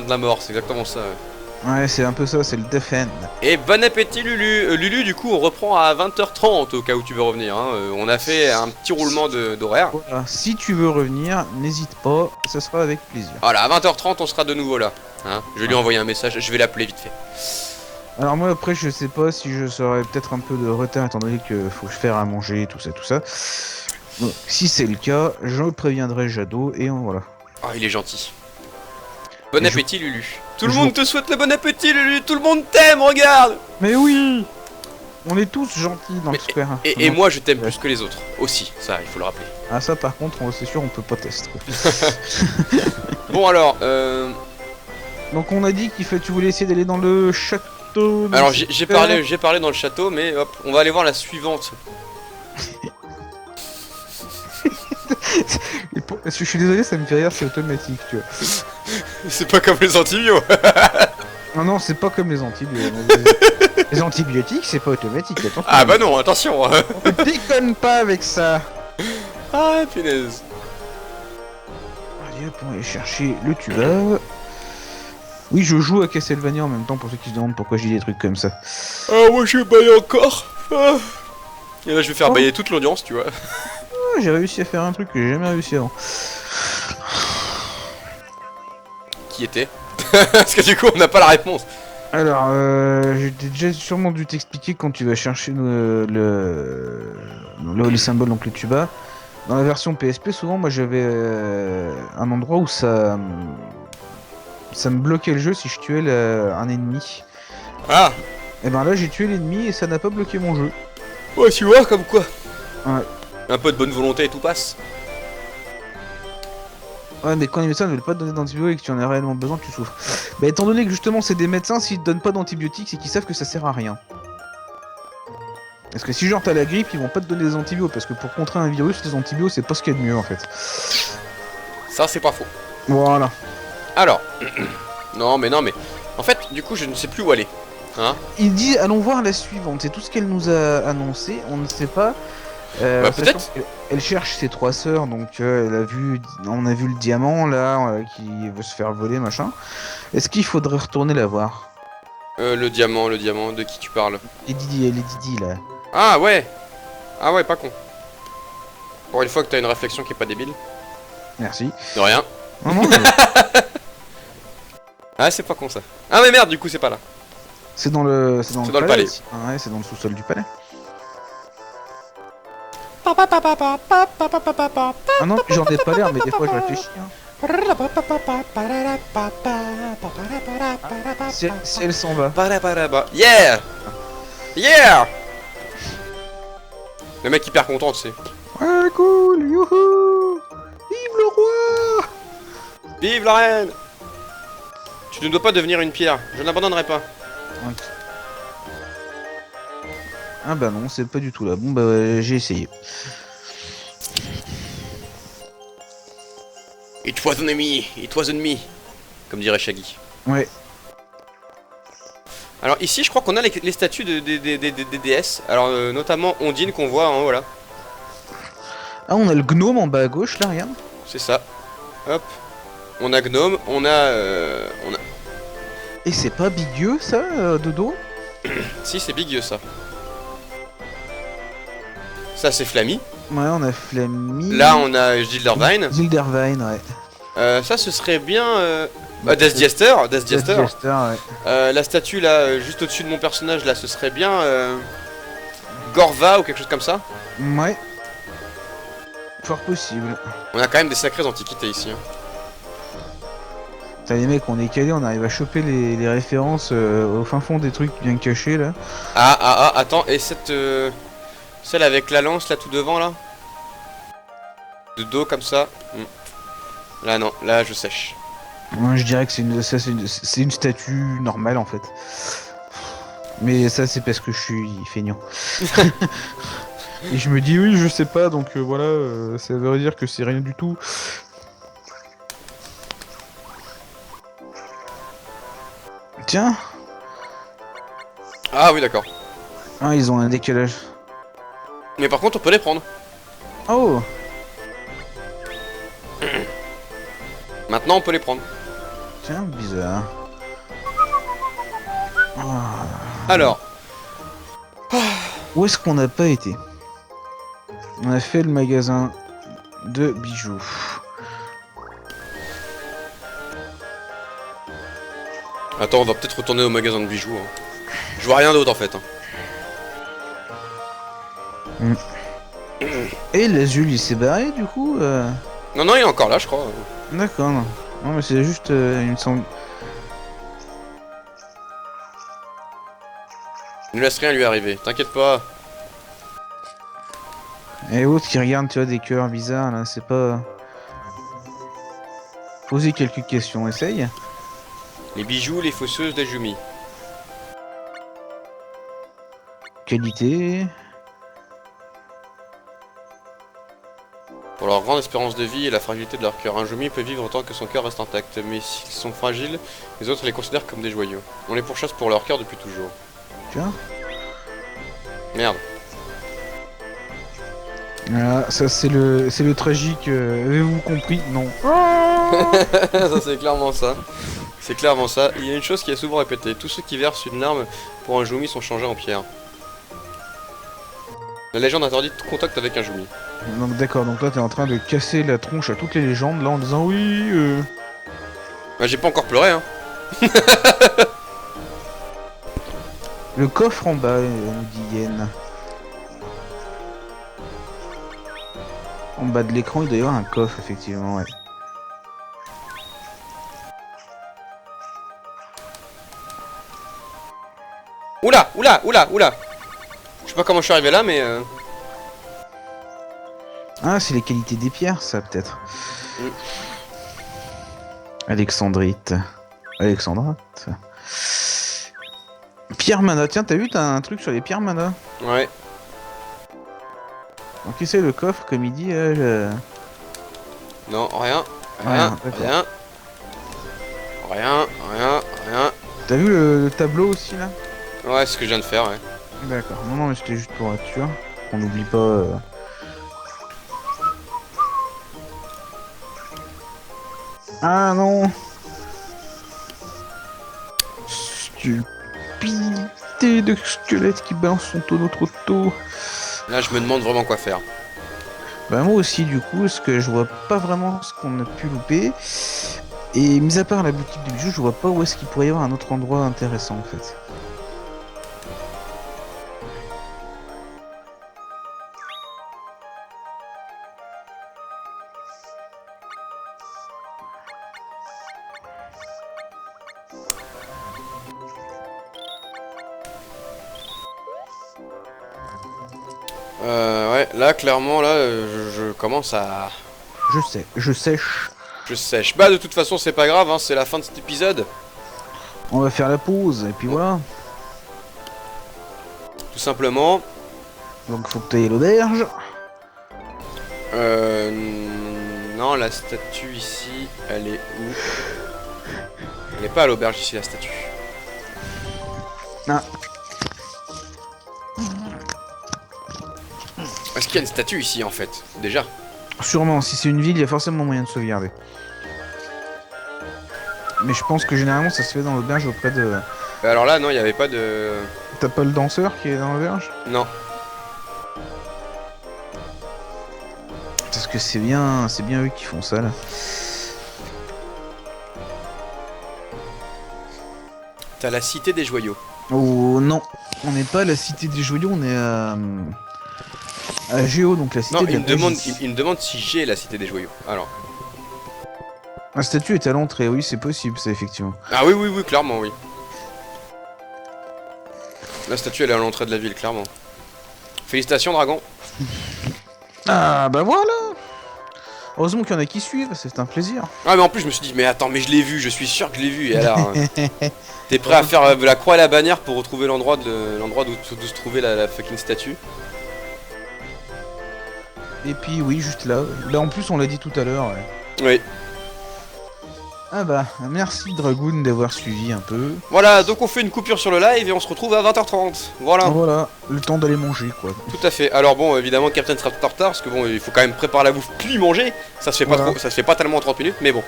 la mort, c'est exactement ça. Ouais. Ouais, c'est un peu ça, c'est le Defend. Et bon appétit Lulu. Lulu du coup on reprend à 20h30 au cas où tu veux revenir. Hein. On a fait un petit roulement d'horaire. Voilà, si tu veux revenir, n'hésite pas, ce sera avec plaisir. Voilà, à 20h30 on sera de nouveau là. Hein. Je vais lui envoyer un message, je vais l'appeler vite fait. Alors moi, après, je sais pas si je serai peut-être un peu de retard, étant donné que faut que je fasse à manger, tout ça, tout ça. Donc, si c'est le cas, je préviendrai Jadot, et voilà. Oh il est gentil. Bon Et appétit Lulu. Tout le je- monde te souhaite le bon appétit Lulu, tout le monde t'aime, regarde. Mais oui. On est tous gentils dans Mais- le Square. Et Non. moi je t'aime plus que les autres. Aussi, ça il faut le rappeler. Ah ça par contre, c'est sûr, on peut pas tester. Bon alors, Donc on a dit tu voulais essayer d'aller dans le château... de alors Square. j'ai parlé dans le château, mais hop, on va aller voir la suivante. Je suis désolé, ça me fait rire, c'est automatique, tu vois. C'est pas comme les antibiotiques. Non, non, c'est pas comme les antibiotiques. Les antibiotiques, c'est pas automatique, attention. Ah bah non, attention. Ne déconne pas avec ça. Ah punaise. Allez hop, on va aller chercher le tuba. Oui, je joue à Castlevania en même temps pour ceux qui se demandent pourquoi je dis des trucs comme ça. Ah moi je baille encore. Ah. Et là je vais faire bailler toute l'audience, tu vois. Ah, j'ai réussi à faire un truc que j'ai jamais réussi avant. Qui était parce que du coup on n'a pas la réponse. Alors, j'ai déjà sûrement dû t'expliquer quand tu vas chercher les symboles, donc le tuba. Dans la version PSP, souvent, moi j'avais un endroit où ça me bloquait le jeu si je tuais un ennemi. Ah. Et ben là, j'ai tué l'ennemi et ça n'a pas bloqué mon jeu. Ouais tu vois comme quoi. Ouais. Un peu de bonne volonté et tout passe. Ouais, mais quand les médecins ne veulent pas te donner d'antibiotiques et que tu en as réellement besoin, tu souffres. Bah, étant donné que justement c'est des médecins, s'ils te donnent pas d'antibiotiques, c'est qu'ils savent que ça sert à rien. Parce que si genre t'as la grippe, ils vont pas te donner des antibiotiques, parce que pour contrer un virus, les antibiotiques c'est pas ce qu'il y a de mieux en fait. Ça c'est pas faux. Voilà. Alors. non mais. En fait du coup je ne sais plus où aller. Hein. Il dit allons voir la suivante, c'est tout ce qu'elle nous a annoncé, on ne sait pas. Bah, sachant peut-être. qu'elle cherche ses trois sœurs, donc on a vu le diamant là qui veut se faire voler machin. Est-ce qu'il faudrait retourner la voir? Le diamant, de qui tu parles? Les Didi là. Ah ouais. Ah ouais, pas con. Pour une fois que t'as une réflexion qui est pas débile. Merci. De rien. Non, non, mais Ah c'est pas con ça. Ah mais merde du coup c'est pas là. c'est dans le palais. aussi. Ouais, c'est dans le sous-sol du palais. Ah non, j'en ai pas l'air, mais des fois je réfléchis. Hein. Si elle s'en va. Yeah! Yeah! Le mec hyper content, tu sais. Ouais, cool, youhou! Vive le roi! Vive la reine! Tu ne dois pas devenir une pierre, je n'abandonnerai pas. Ok. Ah bah non, c'est pas du tout là. Bon bah ouais, j'ai essayé. It wasn't me, it wasn't me. Comme dirait Shaggy. Ouais. Alors ici, je crois qu'on a les statues des déesses. Alors notamment Ondine qu'on voit, hein, voilà. Ah, on a le gnome en bas à gauche là, regarde. C'est ça. Hop. On a Gnome, on a... Et c'est pas bigueux ça, de dos? Si, c'est big ça. Ça, c'est Flammy. Ouais, on a Flammy. Là, on a Gildervine. Zildervine, ouais. Ça, ce serait bien... Death Jester. Ouais. La statue, là, juste au-dessus de mon personnage, là, ce serait bien... Gorva ou quelque chose comme ça. Ouais. Fort possible. On a quand même des sacrées antiquités ici. Hein. T'as les mecs, on est calés, on arrive à choper les références au fin fond des trucs bien cachés là. Attends, et cette... celle avec la lance, là, tout devant, là? De dos, comme ça. Là, non, là, je sèche. Moi je dirais que c'est une statue normale en fait. Mais ça c'est parce que je suis feignant. Et je me dis oui je sais pas donc voilà ça veut dire que c'est rien du tout. Tiens. Ah oui, d'accord. Ah ils ont un décalage. Mais par contre, on peut les prendre. Oh. Maintenant, on peut les prendre. Tiens bizarre. Ah. Alors, Où est-ce qu'on n'a pas été? On a fait le magasin de bijoux. attends, on va peut-être retourner au magasin de bijoux. Hein. Je vois rien d'autre en fait. Hein. Et l'azul il s'est barré du coup Non, non, il est encore là, je crois. D'accord, non. Non mais c'est juste il me semble. Ne laisse rien lui arriver, t'inquiète pas. Et autres qui regardent, tu vois, des cœurs bizarres là, c'est pas. Poser quelques questions, essaye. Les bijoux, les fausseuses d'Ajumi. Qualité. Pour leur grande espérance de vie et la fragilité de leur cœur, un Jumi peut vivre tant que son cœur reste intact, mais s'ils sont fragiles, les autres les considèrent comme des joyaux. On les pourchasse pour leur cœur depuis toujours. Tiens. Merde. Ah, ça c'est le tragique. Avez-vous compris? Non. Ça c'est clairement ça. C'est clairement ça. Il y a une chose qui est souvent répétée. Tous ceux qui versent une larme pour un Jumi sont changés en pierre. La légende interdit tout contact avec un Jumi. Donc d'accord, donc là t'es en train de casser la tronche à toutes les légendes là en disant oui. Bah, j'ai pas encore pleuré hein. Le coffre en bas, nous dit Yen. En bas de l'écran, il doit y avoir un coffre, effectivement, ouais. Oula, oula, oula, oula. Je sais pas comment je suis arrivé là, mais... Ah, c'est les qualités des pierres, ça, peut-être. Mm. Alexandrite. Alexandrite. Pierre mana, tiens, t'as vu, t'as un truc sur les pierres mana. Ouais. Donc, c'est le coffre, comme il dit. Non, rien. Rien, Rien, d'accord. rien. Rien. T'as vu le tableau aussi, là? Ouais, c'est ce que je viens de faire, ouais. D'accord. Non, mais c'était juste pour être sûr. Qu'on n'oublie pas... Ah non. Stupidité de squelette qui balance son tonneau trop tôt. Là, je me demande vraiment quoi faire. Bah moi aussi du coup, parce que je vois pas vraiment ce qu'on a pu louper. Et mis à part la boutique de bijoux, je vois pas où est-ce qu'il pourrait y avoir un autre endroit intéressant en fait. Ouais, là, clairement, là, je commence à... Je sais, je sèche. Je sèche. Bah, de toute façon, c'est pas grave, hein, c'est la fin de cet épisode. On va faire la pause, et puis voilà. Tout simplement. Donc faut que tu ailles l'auberge. Non, la statue ici, elle est où? Elle est pas à l'auberge ici, la statue. Ah. Est-ce qu'il y a une statue ici, en fait? Déjà. Sûrement, si c'est une ville, il y a forcément moyen de sauvegarder. Mais je pense que généralement ça se fait dans l'auberge auprès de... Alors là, non, il n'y avait pas de... T'as pas le danseur qui est dans l'auberge? Non. Parce que c'est bien eux qui font ça là. T'as la cité des joyaux. Oh non, on n'est pas à la cité des joyaux, on est à Géo, donc la cité Non, de il la me demande, magie. il me demande si j'ai la cité des joyaux. Alors. La statue est à l'entrée, oui c'est possible, c'est effectivement. Ah oui, oui, oui, clairement, oui. La statue, elle est à l'entrée de la ville, clairement. Félicitations, dragon. Ah bah voilà. Heureusement qu'il y en a qui suivent, c'est un plaisir. Ah, mais en plus, je me suis dit, mais attends, mais je l'ai vu, je suis sûr que je l'ai vu. Et alors, t'es prêt à faire la croix et la bannière pour retrouver l'endroit d'où se trouvait la fucking statue? Et puis oui, juste là. Là en plus on l'a dit tout à l'heure. Ouais. Oui. Ah bah, merci Dragoon d'avoir suivi un peu. Voilà, donc on fait une coupure sur le live et on se retrouve à 20h30. Voilà. Voilà, le temps d'aller manger quoi. Tout à fait. Alors bon, évidemment, Captain sera tout en retard parce que bon, il faut quand même préparer la bouffe puis manger. Ça se fait pas Voilà. trop, ça se fait pas tellement en 30 minutes, mais bon.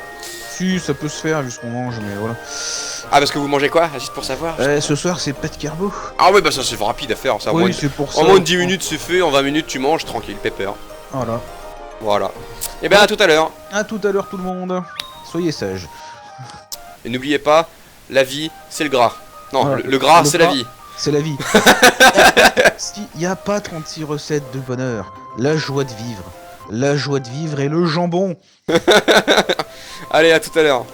Si, ça peut se faire vu ce qu'on mange, mais voilà. Ah, parce que vous mangez quoi? Juste pour savoir. Ce soir c'est pas de carbo. Ah ouais, bah ça c'est rapide à faire. Ça, en moins Oui, de- c'est pour ça. en moins de 10 minutes c'est fait, en 20 minutes tu manges tranquille, pépère. Voilà. Voilà. Et ben à tout à l'heure. À tout à l'heure tout le monde. Soyez sages. Et n'oubliez pas, la vie c'est le gras. Non, Voilà. le gras Le c'est la gras. vie. C'est la vie. Si, y a pas 36 recettes de bonheur. La joie de vivre. La joie de vivre et le jambon. Allez, à tout à l'heure.